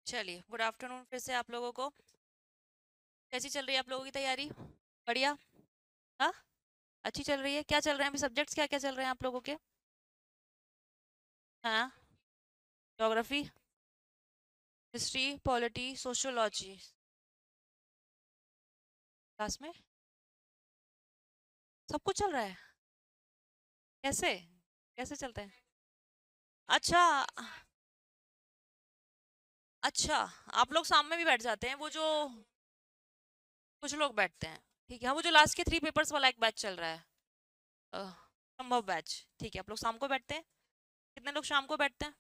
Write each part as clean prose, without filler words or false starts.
चलिए, good afternoon फिर से आप लोगों को। कैसी चल रही है आप लोगों की तैयारी? बढ़िया। हाँ, अच्छी चल रही है। क्या चल रहे हैं अभी सब्जेक्ट्स, क्या क्या चल रहे हैं आप लोगों के? हाँ, geography, history, polity, sociology. Class में सब कुछ चल रहा है? कैसे कैसे चलते हैं? अच्छा। अच्छा, आप लोग सामने भी बैठ जाते हैं, वो जो कुछ लोग बैठते हैं। ठीक है, हाँ, वो जो लास्ट के 3 पेपर्स वाला एक बैच चल रहा है। संभव बैच। ठीक है, आप लोग शाम को बैठते हैं। कितने लोग शाम को बैठते हैं?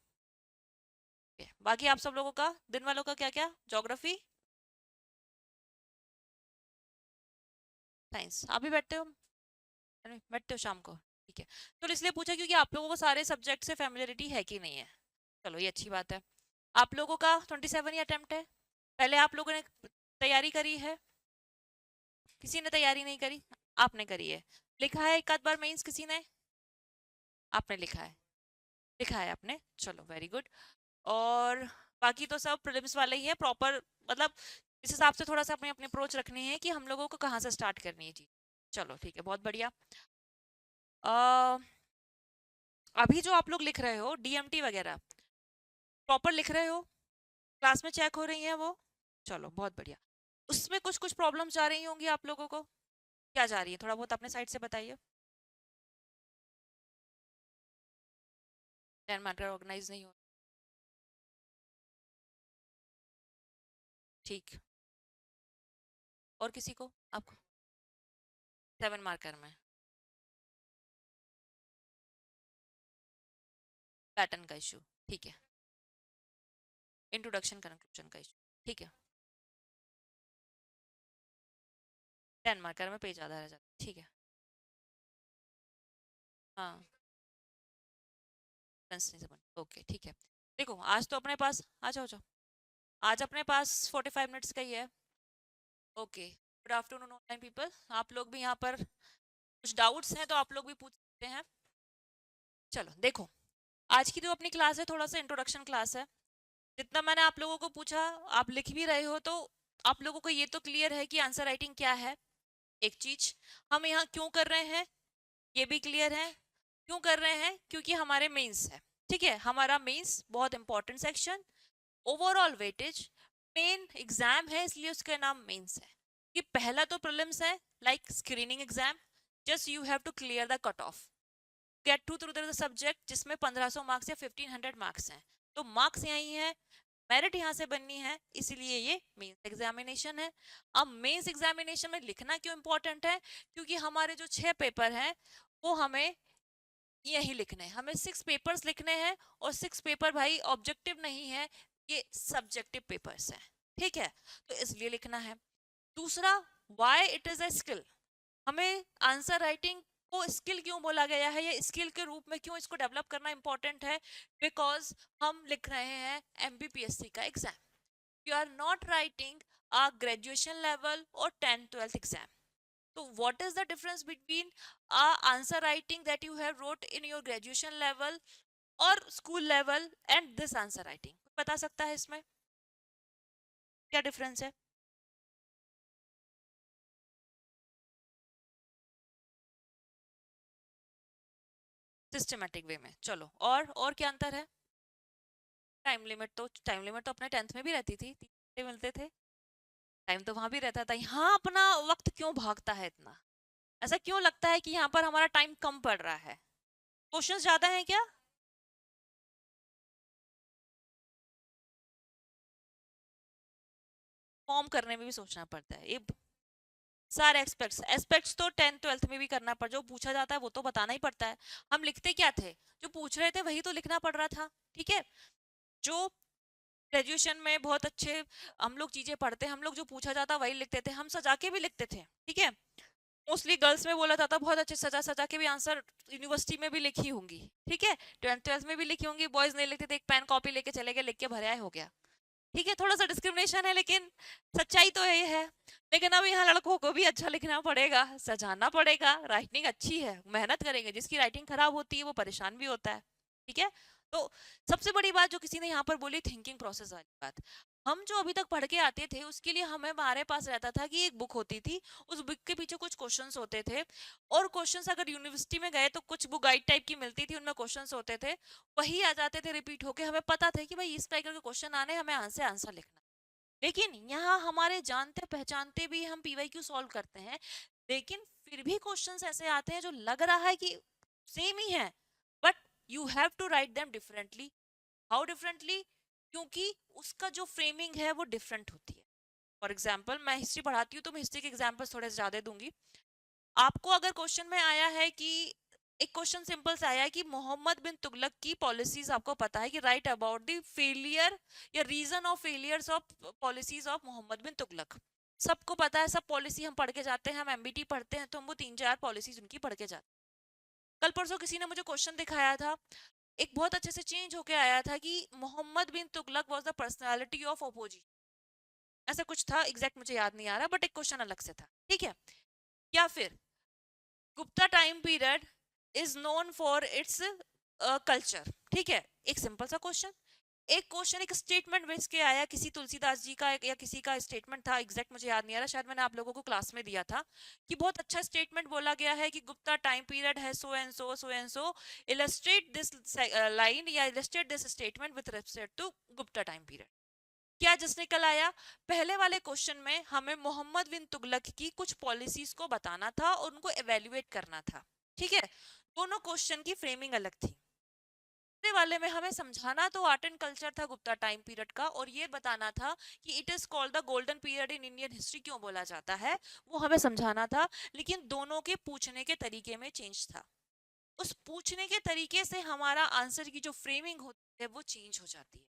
Okay, बाकी आप सब लोगों का दिन वालों का क्या क्या? ज्योग्राफी, साइंस, आप भी बैठते हो? अरे, बैठते हो शाम को? ठीक है। तो इसलिए पूछा क्योंकि आप लोगों को सारे सब्जेक्ट से फेमिलियरिटी है कि नहीं है। चलो, ये अच्छी बात है। आप लोगों का 27 ही अटेम्प्ट है। पहले आप लोगों ने तैयारी करी है? किसी ने तैयारी नहीं करी? आपने करी है। लिखा है एक आध बार मेंस किसी ने? आपने लिखा है? लिखा है आपने, चलो वेरी गुड। और बाकी तो सब प्रीलिम्स वाले ही है प्रॉपर। मतलब इस हिसाब से थोड़ा सा अपनी अपनी अप्रोच रखनी है कि हम लोगों को कहाँ से स्टार्ट करनी है जी। चलो ठीक है, बहुत बढ़िया। अ, अभी जो आप लोग लिख रहे हो डीएमटी वगैरह, प्रॉपर लिख रहे हो? क्लास में चेक हो रही है वो? चलो बहुत बढ़िया। उसमें कुछ कुछ प्रॉब्लम्स आ रही होंगी आप लोगों को। क्या जा रही है, थोड़ा बहुत अपने साइड से बताइए। 10 मार्कर ऑर्गेनाइज नहीं हो? ठीक। और किसी को? आपको 7 मार्कर में पैटर्न का इशू? ठीक है। इंट्रोडक्शन कंक्लूजन का इशू? ठीक है। 10 मार्कर में पेज आधा रह जाता है, ठीक है। हाँ, ओके ठीक है। देखो, आज तो अपने पास आ जाओ जाओ। आज अपने पास 45 मिनट्स का ही है। Okay, good afternoon online people. आप लोग भी यहाँ पर कुछ डाउट्स हैं तो आप लोग भी पूछ सकते हैं। चलो देखो, आज की जो अपनी क्लास है थोड़ा सा इंट्रोडक्शन क्लास है। जितना मैंने आप लोगों को पूछा, आप लिख भी रहे हो तो आप लोगों को ये तो क्लियर है कि आंसर राइटिंग क्या है। एक चीज, हम यहाँ क्यों कर रहे हैं ये भी क्लियर है। क्यों कर रहे हैं? क्योंकि हमारे मेंस है। ठीक है, हमारा मेंस बहुत important section, overall weightage, main exam है इसलिए उसका नाम मेंस है। कि पहला तो प्रीलिम्स है, like screening exam. Just you have to clear the cut off, get through the subject, जिसमें 1500 मार्क्स या 1500 मार्क्स हैं। तो मार्क्स यही है, मेरिट यहाँ से बननी है, इसलिए ये मेंस एग्जामिनेशन है। अब मेंस एग्जामिनेशन में लिखना क्यों इंपॉर्टेंट है? क्योंकि हमारे जो 6 पेपर हैं वो हमें यही लिखने हैं। हमें 6 पेपर्स लिखने हैं, और 6 पेपर भाई ऑब्जेक्टिव नहीं है, ये सब्जेक्टिव पेपर्स हैं। ठीक है, तो इसलिए लिखना है। दूसरा, why it is a skill. हमें आंसर राइटिंग को स्किल क्यों बोला गया है, या स्किल के रूप में क्यों इसको डेवलप करना इंपॉर्टेंट है? बिकॉज हम लिख रहे हैं एमबीपीएससी का exam. You are not writing a graduation level और 10th 12th exam. so what is the difference between answer writing that you have wrote in your graduation level or school level and this answer writing? बता सकता है इसमें क्या difference है? Systematic way में, चलो। और क्या अंतर है? टाइम लिमिट तो अपने 10th में भी रहती थी, 3 घंटे मिलते थे। टाइम तो वहां भी रहता था। यहाँ अपना वक्त क्यों भागता है इतना? ऐसा क्यों लगता है कि यहाँ पर हमारा टाइम कम पड़ रहा है? क्वेश्चंस ज्यादा हैं क्या? फॉर्म करने में भी सोचना पड़ता है, ये सारे एस्पेक्ट्स एस्पेक्ट्स तो 10th 12th में भी करना पड़, जो पूछा जाता है वो तो बताना ही पड़ता है। हम लिखते क्या थे? जो पूछ रहे थे वही तो लिखना पड़ रहा था। ठीक है, जो ग्रेजुएशन में बहुत अच्छे हम लोग चीजें पढ़ते हैं, हम लोग जो पूछा जाता वही लिखते थे, हम सजा के भी लिखते थे। ठीक है, मोस्टली गर्ल्स में बोला जाता बहुत अच्छे सजा सजा के भी आंसर यूनिवर्सिटी में भी लिखी होंगी। ठीक है, 10th 12th में भी लिखी होंगी। बॉयज नहीं लिखते थे, एक पेन कॉपी लेके चले गए, लिख के भरे आए, हो गया। ठीक है, थोड़ा सा डिस्क्रिमिनेशन है लेकिन सच्चाई तो ये है। लेकिन अब यहाँ लड़कों को भी अच्छा लिखना पड़ेगा, सजाना पड़ेगा। राइटिंग अच्छी है, मेहनत करेंगे। जिसकी राइटिंग खराब होती है वो परेशान भी होता है। ठीक है, तो सबसे बड़ी बात जो किसी ने यहाँ पर बोली, थिंकिंग प्रोसेस वाली बात। हम जो अभी तक पढ़ के आते थे उसके लिए हमें हमारे पास रहता था कि एक बुक होती थी, उस बुक के पीछे कुछ क्वेश्चंस होते थे, और क्वेश्चंस अगर यूनिवर्सिटी में गए तो कुछ बुक गाइड टाइप की मिलती थी, उनमें क्वेश्चंस होते थे, वही आ जाते थे रिपीट होके, हमें पता था कि भाई इस टाइप के क्वेश्चन आने, हमें आंसर लिखना। लेकिन यहाँ हमारे जानते पहचानते भी हम पीवाईक्यू सॉल्व करते हैं, लेकिन फिर भी क्वेश्चंस ऐसे आते हैं जो लग रहा है कि सेम ही है, but you have to write them differently. How differently? क्योंकि उसका जो फ्रेमिंग है वो डिफरेंट होती है। फॉर एग्जाम्पल मैं हिस्ट्री पढ़ाती हूँ तो मैं हिस्ट्री के एग्जाम्पल थोड़े ज्यादा दूंगी। आपको अगर क्वेश्चन में आया है कि एक क्वेश्चन सिंपल सा आया है कि मोहम्मद बिन तुगलक की पॉलिसीज आपको पता है कि राइट अबाउट द फेलियर या reason of failures of policies of Mohammad bin Tughlaq, सबको पता है, सब पॉलिसी हम पढ़ के जाते हैं, हम एमबीटी पढ़ते हैं तो हम वो 3-4 पॉलिसीज उनकी पढ़ के जाते हैं। कल परसों किसी ने मुझे क्वेश्चन दिखाया था, एक बहुत अच्छे से चेंज होके आया था कि Muhammad bin Tughlaq was the personality of opposition, ऐसा कुछ था, एग्जैक्ट मुझे याद नहीं आ रहा, बट एक क्वेश्चन अलग से था, ठीक है। या फिर Gupta time period is known for its culture, ठीक है, एक सिंपल सा क्वेश्चन। एक क्वेश्चन एक स्टेटमेंट बेस के आया, किसी तुलसीदास जी का या किसी का स्टेटमेंट था, एग्जैक्ट मुझे याद नहीं आ रहा, शायद मैंने आप लोगों को क्लास में दिया था, कि बहुत अच्छा स्टेटमेंट बोला गया है कि गुप्ता टाइम पीरियड है so and so, so and so, illustrate this line या illustrate this statement with respect to Gupta time period. क्या जिसने कल आया, पहले वाले क्वेश्चन में हमें मोहम्मद बिन तुगलक की कुछ पॉलिसीज को बताना था और उनको एवेल्युएट करना था, ठीक है, दोनों क्वेश्चन की फ्रेमिंग अलग थी। दूसरे वाले में हमें समझाना तो आर्ट एंड कल्चर था गुप्ता टाइम पीरियड का, और ये बताना था कि it is called the golden period in Indian history क्यों बोला जाता है, वो हमें समझाना था। लेकिन दोनों के पूछने के तरीके में चेंज था, उस पूछने के तरीके से हमारा आंसर की जो फ्रेमिंग होती है वो चेंज हो जाती है।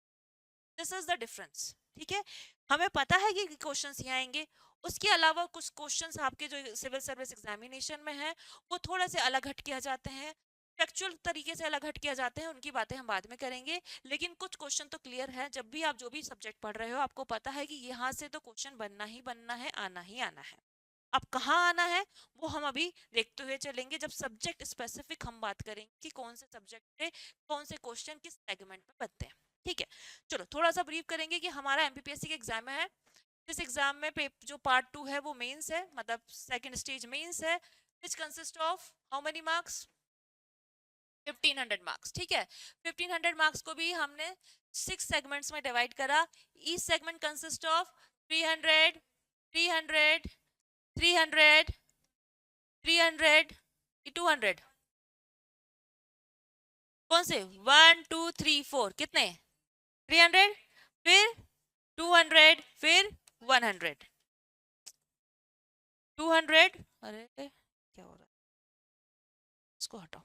दिस इज द डिफरेंस, ठीक है। हमें पता है कि क्वेश्चंस यहाँ आएंगे, उसके अलावा कुछ क्वेश्चंस आपके जो सिविल सर्विस एग्जामिनेशन में है वो थोड़ा से अलग हट के आ जाते हैं, फैक्चुअल तरीके से अलग हट के आ जाते हैं, उनकी बातें हम बाद में करेंगे। लेकिन कुछ क्वेश्चन तो क्लियर है, जब भी आप जो भी सब्जेक्ट पढ़ रहे हो आपको पता है कि यहाँ से तो क्वेश्चन बनना ही बनना है, आना ही आना है। अब कहाँ आना है वो हम अभी देखते हुए चलेंगे, जब सब्जेक्ट स्पेसिफिक हम बात करेंगे कि कौन से सब्जेक्ट से कौन से क्वेश्चन किस सेगमेंट में बनते हैं, ठीक है। चलो थोड़ा सा ब्रीफ करेंगे कि हमारा एमपीपीएससी का एग्जाम है, इस एग्जाम में जो पार्ट 2 है वो मेंस है, मतलब सेकंड स्टेज मेंस है, which consist of how many marks, 1500 marks, ठीक है। 1500 मार्क्स को भी हमने 6 सेगमेंट्स में डिवाइड करा, ईच सेगमेंट कंसिस्ट ऑफ 300 300 300 300 200, कौन से 1 2 3 4 कितने 300, फिर 200, फिर 100 200, अरे क्या हो रहा है, इसको हटाओ,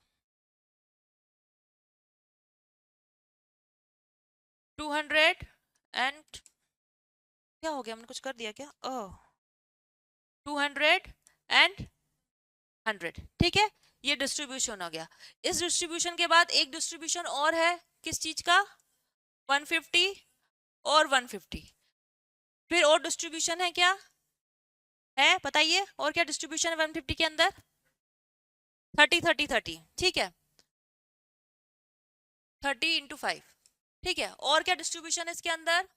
200 एंड क्या हो गया, हमने कुछ कर दिया क्या, ओह 200 एंड 100, ठीक है। ये डिस्ट्रीब्यूशन हो गया। इस डिस्ट्रीब्यूशन के बाद एक डिस्ट्रीब्यूशन और है, किस चीज का, 150 और 150, फिर और डिस्ट्रीब्यूशन है क्या है, बताइए और क्या डिस्ट्रीब्यूशन है 150 के अंदर, 30 30 30, ठीक है, 30 इंटू 5, ठीक है, और क्या डिस्ट्रीब्यूशन है इसके अंदर,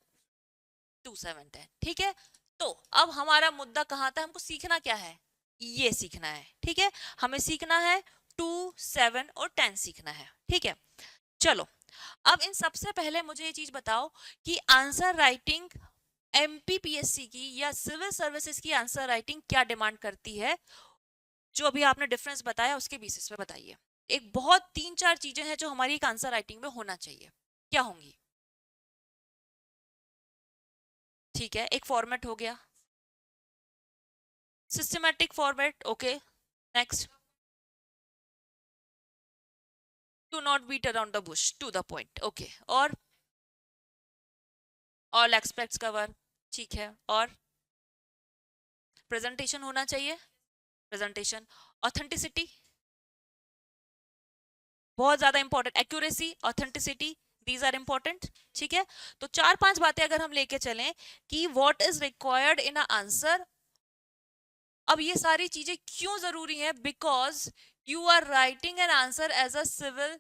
2 7 10, ठीक है। तो अब हमारा मुद्दा कहाँ था, हमको सीखना क्या है, ये सीखना है, ठीक है, हमें सीखना है 2 7 और 10 सीखना है, ठीक है। चलो अब इन सबसे पहले मुझे ये चीज बताओ कि आंसर राइटिंग एमपीपीएससी की या सिविल सर्विसेज की आंसर राइटिंग क्या डिमांड करती है, जो अभी आपने डिफरेंस बताया उसके बेसिस पे बताइए। एक बहुत 3-4 चीजें हैं जो हमारी एक आंसर राइटिंग में होना चाहिए, क्या होंगी, ठीक है, एक फॉर्मेट हो गया, systematic format, okay, next, to not beat around the bush, to the point, okay, और ऑल एस्पेक्ट्स कवर, ठीक है, और प्रेजेंटेशन होना चाहिए, प्रेजेंटेशन, ऑथेंटिसिटी बहुत ज्यादा important, accuracy, authenticity, these are important, ठीक है। तो 4-5 बातें अगर हम लेके चलें कि what is required in a answer, अब ये सारी चीजें क्यों जरूरी है, because you are writing an answer as a civil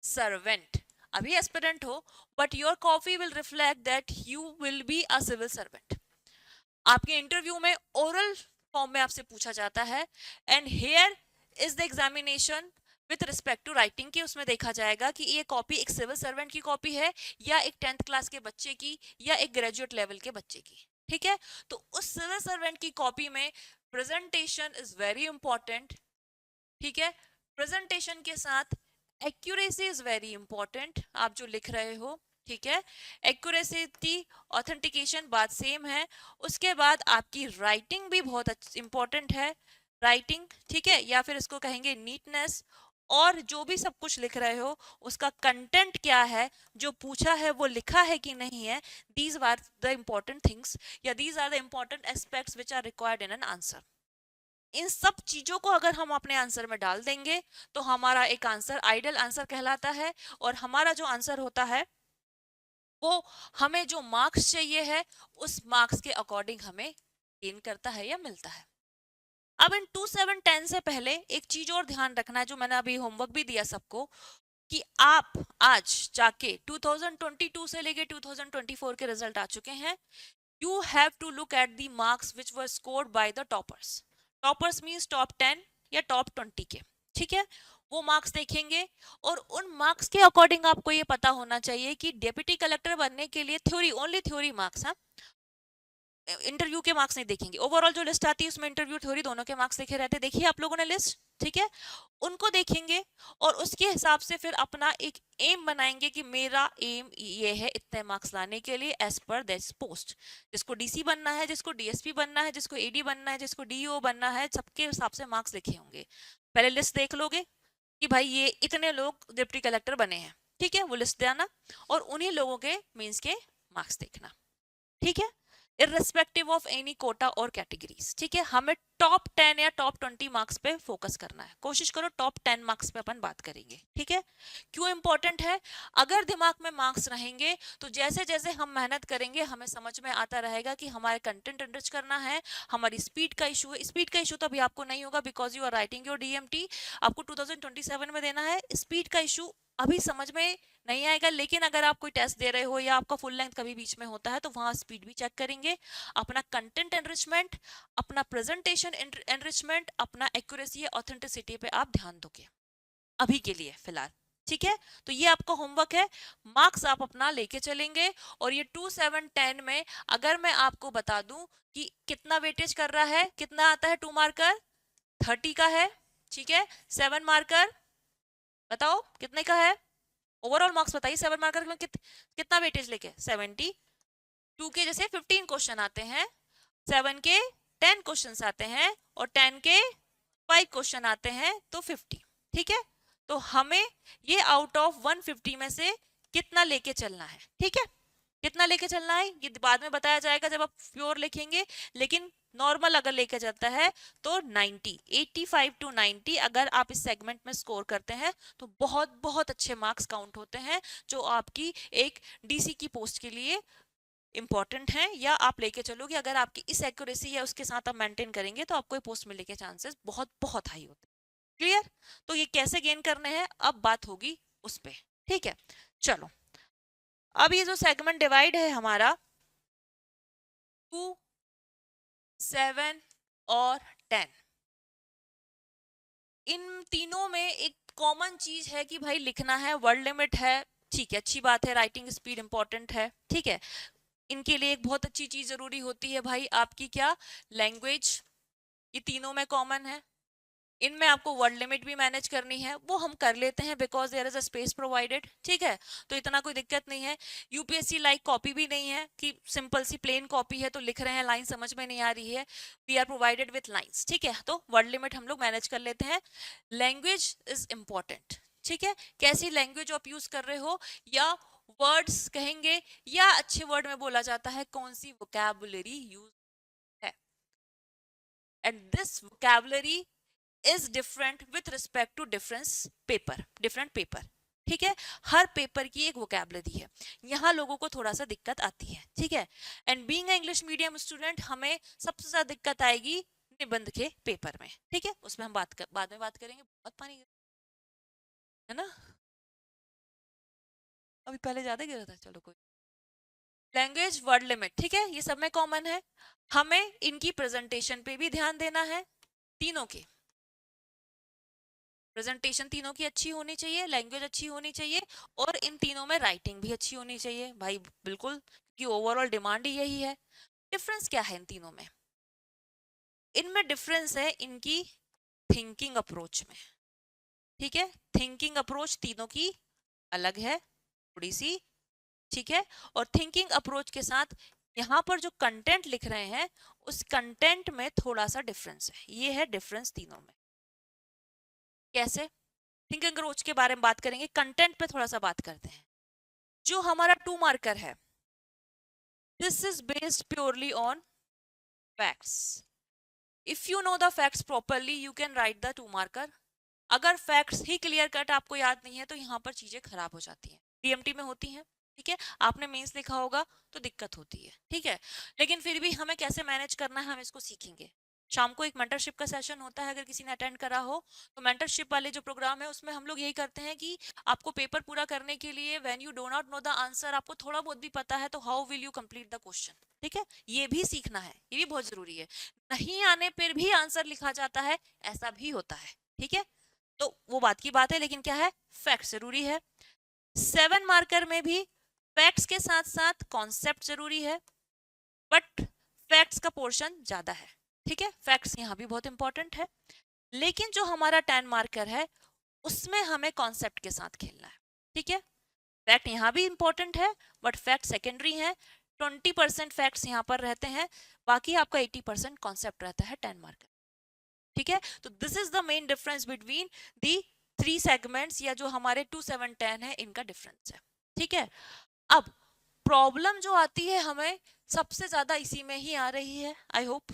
servant, अभी एस्पिरेंट हो, but your copy will reflect that you will be a civil servant. आपके इंटरव्यू में ओरल फॉर्म में आपसे पूछा जाता है, and here is the examination with respect to writing की। उसमें देखा जाएगा कि ये कॉपी एक सिविल सर्वेंट की कॉपी है या एक 10th क्लास के बच्चे की या एक ग्रेजुएट लेवल के बच्चे की। ठीक है, तो उस सिविल सर्वेंट की कॉपी में प्रेजेंटेशन इज वेरी इंपॉर्टेंट। ठीक है, प्रेजेंटेशन के साथ एक्यूरेसी इज वेरी इंपॉर्टेंट, आप जो लिख रहे हो। ठीक है, एक्यूरेसी की ऑथेंटिकेशन बात सेम है। उसके बाद आपकी राइटिंग भी बहुत इंपॉर्टेंट है, राइटिंग। ठीक है, या फिर इसको कहेंगे नीटनेस। और जो भी सब कुछ लिख रहे हो उसका कंटेंट क्या है, जो पूछा है वो लिखा है कि नहीं है। These are the important things, या these are the important aspects which are required in an answer. इन सब चीजों को अगर हम अपने आंसर में डाल देंगे तो हमारा एक आंसर आइडियल आंसर कहलाता है, और हमारा जो आंसर होता है वो हमें जो मार्क्स चाहिए है उस मार्क्स के अकॉर्डिंग हमें गेन करता है या मिलता है। अब इन 2710 से पहले एक चीज और ध्यान रखना है, जो मैंने अभी होमवर्क भी दिया सबको, कि आप आज जाके 2022 से लेके 2024 के रिजल्ट आ चुके हैं। You have to look at the marks which were scored by the toppers. Toppers means top 10 या टॉप 20 के। ठीक है, वो मार्क्स देखेंगे, और उन मार्क्स के अकॉर्डिंग आपको ये पता होना चाहिए कि डेप्यूटी कलेक्टर बनने के लिए थ्योरी, ओनली थ्योरी मार्क्स है, इंटरव्यू के मार्क्स नहीं देखेंगे। ओवरऑल जो लिस्ट आती है उसमें इंटरव्यू थ्योरी दोनों के मार्क्स लिखे रहते हैं। देखिए आप लोगों ने लिस्ट, ठीक है, उनको देखेंगे और उसके हिसाब से फिर अपना एक एम बनाएंगे कि मेरा एम ये है इतने मार्क्स लाने के लिए एज पर दिस पोस्ट। जिसको डीसी बनना है, जिसको डीएसपी बनना है, जिसको एडी बनना है, जिसको डीओ बनना है, सबके हिसाब से मार्क्स लिखे होंगे। पहले लिस्ट देख लोगे कि भाई ये इतने लोग डिप्टी कलेक्टर बने हैं। ठीक है, वो लिस्ट देना और उन्हीं लोगों के मीन्स के मार्क्स देखना। ठीक है, इररिस्पेक्टिव ऑफ एनी कोटा और कैटेगरीज। ठीक है, हमें टॉप 10 या टॉप 20 मार्क्स पे फोकस करना है। कोशिश करो टॉप 10 मार्क्स पे अपन बात करेंगे। ठीक है, क्यों इंपॉर्टेंट है? अगर दिमाग में मार्क्स रहेंगे तो जैसे जैसे हम मेहनत करेंगे हमें समझ में आता रहेगा कि हमारे कंटेंट एनरिच करना है। हमारी स्पीड का इशू है, स्पीड का इशू तो अभी आपको नहीं होगा because you are writing your DMT, आपको 2027 में देना है। स्पीड का इशू अभी समझ में नहीं आएगा, लेकिन अगर आप कोई टेस्ट दे रहे हो या आपका फुल लेंथ कभी बीच में होता है तो वहां स्पीड भी चेक करेंगे। अपना कंटेंट एनरिचमेंट, अपना प्रेजेंटेशन एनरिचमेंट, अपना एक्यूरेसी, ऑथेंटिसिटी पे आप ध्यान दोगे अभी के लिए फिलहाल। ठीक है, तो ये आपका होमवर्क है। मार्क्स आप अपना लेके चलेंगे, और ये 2 7 10 में अगर मैं आपको बता दूं कि कितना वेटेज कर रहा है, कितना आता है 2 मार्कर 30 का है। ठीक है, 7 मार्कर बताओ कितने का है? ओवरऑल मार्क्स बताइए 7 मार्कर में कितना वेटेज लेके? 70। 2 के जैसे 15 क्वेश्चन आते हैं, 7 के 10 क्वेश्चन आते हैं, और 10 के 5 क्वेश्चन आते हैं, तो 50। ठीक है, तो हमें ये आउट ऑफ 150 में से कितना लेके चलना है? ठीक है, कितना लेके चलना है ये बाद में बताया जाएगा जब आप प्योर लिखेंगे, लेकिन नॉर्मल अगर लेके जाता है तो 90, 85 टू 90 अगर आप इस सेगमेंट में स्कोर करते हैं तो बहुत बहुत अच्छे मार्क्स काउंट होते हैं, जो आपकी एक डीसी की पोस्ट के लिए इंपॉर्टेंट है, या आप लेके चलोगे। अगर आपकी इस एक्यूरेसी या उसके साथ आप मेंटेन करेंगे तो आपको पोस्ट मिलने के चांसेस बहुत बहुत हाई होते हैं। क्लियर? तो ये कैसे गेन करने हैं अब बात होगी उस पे। ठीक है, चलो अब ये जो सेगमेंट डिवाइड है हमारा 2 7 और 10, इन तीनों में एक कॉमन चीज है कि भाई लिखना है, वर्ड लिमिट है। ठीक है, अच्छी बात है, राइटिंग स्पीड इंपॉर्टेंट है। ठीक है, इनके लिए एक बहुत अच्छी चीज जरूरी होती है भाई आपकी क्या? लैंग्वेज। ये तीनों में कॉमन है। इनमें आपको वर्ड लिमिट भी मैनेज करनी है, वो हम कर लेते हैं because there is a space provided. ठीक है, तो इतना कोई दिक्कत नहीं है। यूपीएससी लाइक कॉपी भी नहीं है कि सिंपल सी प्लेन कॉपी है तो लिख रहे हैं, लाइन समझ में नहीं आ रही है। We are provided with lines. ठीक है, तो वर्ड लिमिट हम लोग मैनेज कर लेते हैं। Language is important. ठीक है, कैसी लैंग्वेज आप यूज कर रहे हो, या वर्ड्स कहेंगे, या अच्छे वर्ड में बोला जाता है कौन सी वोकैबुलरी यूज है, and this vocabulary is different with respect to different paper. ठीक है, हर पेपर की एक वोकैबुलरी है, यहाँ लोगों को थोड़ा सा दिक्कत आती है। ठीक है, and being English medium student हमें सबसे ज्यादा दिक्कत आएगी निबंध के पेपर में। ठीक है, उसमें हम बाद में बात करेंगे। बहुत पानी है ना। अभी पहले ज्यादा गिरा था, चलो कोई। लैंग्वेज वर्ड लिमिट, ठीक है, ये सब में कॉमन है। हमें इनकी प्रेजेंटेशन पे भी ध्यान देना है, तीनों की प्रेजेंटेशन तीनों की अच्छी होनी चाहिए, लैंग्वेज अच्छी होनी चाहिए, और इन तीनों में राइटिंग भी अच्छी होनी चाहिए भाई, बिल्कुल, कि ओवरऑल डिमांड ही यही है। डिफरेंस क्या है इन तीनों में? इनमें डिफरेंस है इनकी थिंकिंग अप्रोच में, ठीक है, थिंकिंग अप्रोच तीनों की अलग है थोड़ी सी, ठीक है। और थिंकिंग अप्रोच के साथ यहाँ पर जो कंटेंट लिख रहे हैं उस कंटेंट में थोड़ा सा डिफरेंस है, ये है डिफरेंस तीनों में। कैसे? थिंकिंग अप्रोच के बारे में बात करेंगे, कंटेंट पे थोड़ा सा बात करते हैं। जो हमारा 2 मार्कर है, this is based purely on facts. If you know the facts properly you can write the 2 marker. अगर फैक्ट्स ही क्लियर कट आपको याद नहीं है तो यहाँ पर चीजें खराब हो जाती हैं, डीएमटी में होती हैं, ठीक है। आपने मेंस लिखा होगा तो दिक्कत होती है, ठीक है। लेकिन फिर भी हमें कैसे मैनेज करना है हम इसको सीखेंगे। शाम को एक मेंटरशिप का सेशन होता है, अगर किसी ने अटेंड करा हो तो मेंटरशिप वाले जो प्रोग्राम है उसमें हम लोग यही करते हैं कि आपको पेपर पूरा करने के लिए when you do not know the answer, आपको थोड़ा बहुत भी पता है तो how will you complete the question, ठीक है, ये भी सीखना है, ये भी बहुत जरूरी है। नहीं आने पर भी आंसर लिखा जाता है, ऐसा भी होता है, ठीक है। तो वो बात की बात है, लेकिन क्या है, फैक्ट जरूरी है। 7 मार्कर में भी फैक्ट्स के साथ साथ कॉन्सेप्ट जरूरी है, बट फैक्ट्स का पोर्शन ज्यादा है, ठीक है, फैक्ट्स यहाँ भी बहुत इंपॉर्टेंट है। लेकिन जो हमारा 10 मार्कर है उसमें हमें कॉन्सेप्ट के साथ खेलना है, ठीक है। फैक्ट यहाँ भी इंपॉर्टेंट है बट फैक्ट सेकेंडरी है, 20% फैक्ट्स यहाँ पर रहते हैं, बाकी आपका 80% कॉन्सेप्ट रहता है 10 मार्कर, ठीक है। तो this is the main difference between the 3 segments, या जो हमारे 2 7 10 है इनका डिफरेंस है, ठीक है। अब प्रॉब्लम जो आती है हमें सबसे ज्यादा इसी में ही आ रही है, आई होप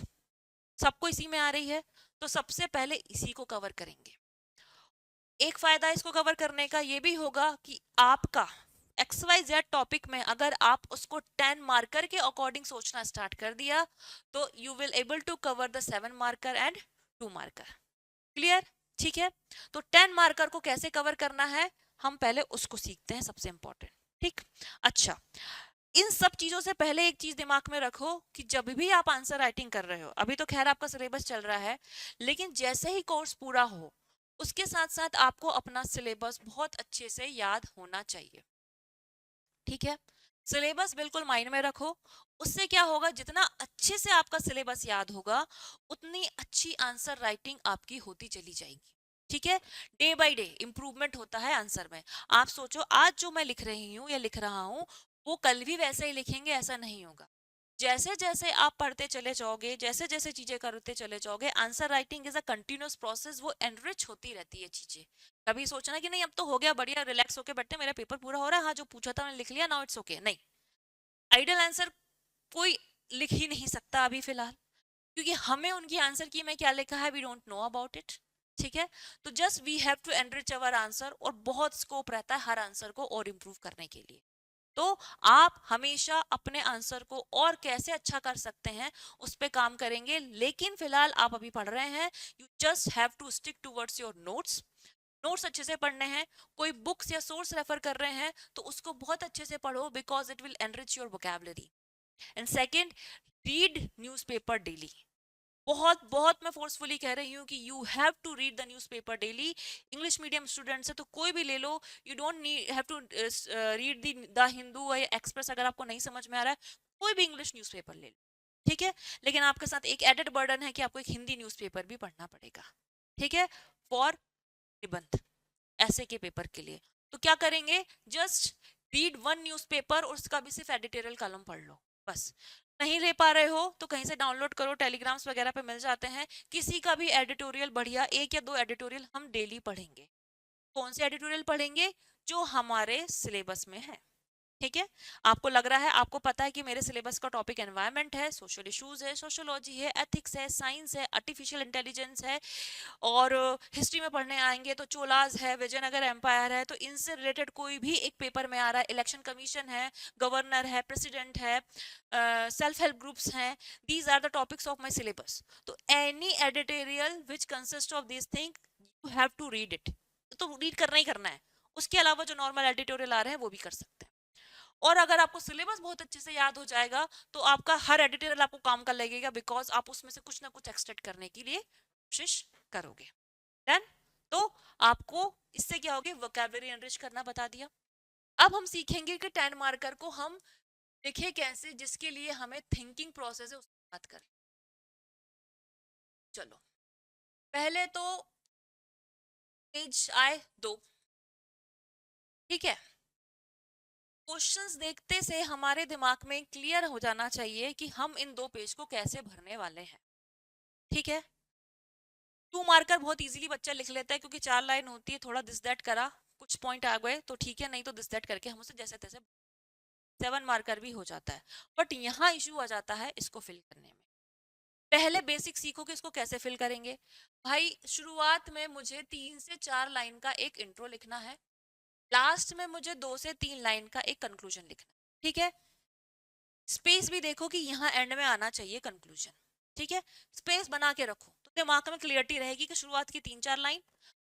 सबको इसी में आ रही है, तो सबसे पहले इसी को कवर करेंगे। एक फायदा इसको कवर करने का ये भी होगा कि आपका XYZ टॉपिक में अगर आप उसको 10 मार्कर के अकॉर्डिंग सोचना स्टार्ट कर दिया तो you will able to cover the 7 marker and 2 marker, clear, ठीक है। तो 10 मार्कर को कैसे कवर करना है हम पहले उसको सीखते हैं, सबसे इंपॉर्टेंट, ठीक। अच्छा, इन सब चीजों से पहले एक चीज दिमाग में रखो कि जब भी आप आंसर राइटिंग कर रहे हो, अभी तो खैर आपका सिलेबस चल रहा है, लेकिन जैसे ही कोर्स पूरा हो उसके साथ साथ आपको अपना सिलेबस बहुत अच्छे से याद होना चाहिए, ठीक है। सिलेबस बिल्कुल माइंड में रखो, उससे क्या होगा, जितना अच्छे से आपका सिलेबस याद होगा उतनी अच्छी आंसर राइटिंग आपकी होती चली जाएगी, ठीक है। डे बाय डे इंप्रूवमेंट होता है आंसर में। आप सोचो आज जो मैं लिख रही हूँ या लिख रहा हूँ वो कल भी वैसे ही लिखेंगे, ऐसा नहीं होगा। जैसे जैसे आप पढ़ते चले जाओगे, जैसे जैसे चीजें करते चले जाओगे, answer writing is a continuous process, वो एनरिच होती रहती है चीजें। कभी सोचना कि नहीं अब तो हो गया बढ़िया, रिलैक्स होके बैठे, मेरा पेपर पूरा हो रहा है, हाँ जो पूछा था मैंने लिख लिया, नाउ इट्स ओके, नहीं। आइडियल आंसर कोई लिख ही नहीं सकता अभी फिलहाल, क्योंकि हमें उनकी आंसर की में क्या लिखा है we don't know about it, ठीक है। तो just we have to enrich our answer, और बहुत स्कोप रहता है हर आंसर को और इम्प्रूव करने के लिए। तो आप हमेशा अपने आंसर को और कैसे अच्छा कर सकते हैं उस पर काम करेंगे, लेकिन फिलहाल आप अभी पढ़ रहे हैं, you just have to stick towards your notes. Notes अच्छे से पढ़ने हैं, कोई बुक्स या सोर्स रेफर कर रहे हैं तो उसको बहुत अच्छे से पढ़ो, because it will enrich your vocabulary. And second, read newspaper daily. बहुत बहुत मैं फोर्सफुली कह रही हूँ कि you have to read the newspaper daily. English medium student है तो कोई भी ले लो, you don't need have to read the Hindu या एक्सप्रेस, अगर आपको नहीं समझ में आ रहा है कोई भी इंग्लिश न्यूज़पेपर ले लो, ठीक है। लेकिन आपके साथ एक एडेड बर्डन है कि आपको एक हिंदी न्यूज़पेपर भी पढ़ना पड़ेगा, ठीक है, फॉर निबंध ऐसे के पेपर के लिए। तो क्या करेंगे, जस्ट रीड वन न्यूज़पेपर और उसका भी सिर्फ एडिटोरियल कॉलम पढ़ लो बस। नहीं ले पा रहे हो तो कहीं से डाउनलोड करो, टेलीग्राम्स वगैरह पे मिल जाते हैं, किसी का भी एडिटोरियल बढ़िया, 1 या 2 एडिटोरियल हम डेली पढ़ेंगे। कौन से एडिटोरियल पढ़ेंगे, जो हमारे सिलेबस में है, ठीक है। आपको लग रहा है, आपको पता है कि मेरे सिलेबस का टॉपिक एनवायरनमेंट है, सोशल इश्यूज है, सोशोलॉजी है, एथिक्स है, साइंस है, आर्टिफिशियल इंटेलिजेंस है, और हिस्ट्री में पढ़ने आएंगे तो चोलाज है, विजयनगर एम्पायर है, तो इनसे रिलेटेड कोई भी एक पेपर में आ रहा है, इलेक्शन कमीशन है, गवर्नर है, प्रेसिडेंट है, सेल्फ हेल्प ग्रुप्स हैं, these are the topics of my syllabus. तो any editorial which consist of this thing you have to read it, तो रीड करना ही करना है। उसके अलावा जो नॉर्मल एडिटोरियल आ रहे हैं वो भी कर सकते हैं। और अगर आपको सिलेबस बहुत अच्छे से याद हो जाएगा तो आपका हर एडिटोरियल आपको काम का लगेगा, बिकॉज आप उसमें से कुछ ना कुछ एक्सट्रैक्ट करने के लिए कोशिश करोगे। डन। तो आपको इससे क्या होगा, वोकैबुलरी एनरिच करना बता दिया। अब हम सीखेंगे कि 10 मार्कर को हम लिखे कैसे, जिसके लिए हमें थिंकिंग प्रोसेस है उसकी बात करें। चलो पहले तो पेज आए 2, ठीक है। क्वेश्चंस देखते से हमारे दिमाग में क्लियर हो जाना चाहिए कि हम इन 2 पेज को कैसे भरने वाले हैं, ठीक है। 2 मार्कर बहुत इजीली बच्चा लिख लेता है क्योंकि 4 लाइन होती है, थोड़ा दिस दैट करा, कुछ पॉइंट आ गए तो ठीक है, नहीं तो दिस दैट करके हम उसे जैसे तैसे 7 मार्कर भी हो जाता है। बट यहाँ इशू आ जाता है इसको फिल करने में। पहले बेसिक सीखो कि इसको कैसे फिल करेंगे। भाई शुरुआत में मुझे 3 से 4 लाइन का एक इंट्रो लिखना है, लास्ट में मुझे 2 से 3 लाइन का एक कंक्लूजन लिखना है, ठीक है। स्पेस भी देखो कि यहाँ एंड में आना चाहिए कंक्लूजन, ठीक है। स्पेस बना के रखो तो दिमाग में क्लियरिटी रहेगी कि शुरुआत की 3-4 लाइन।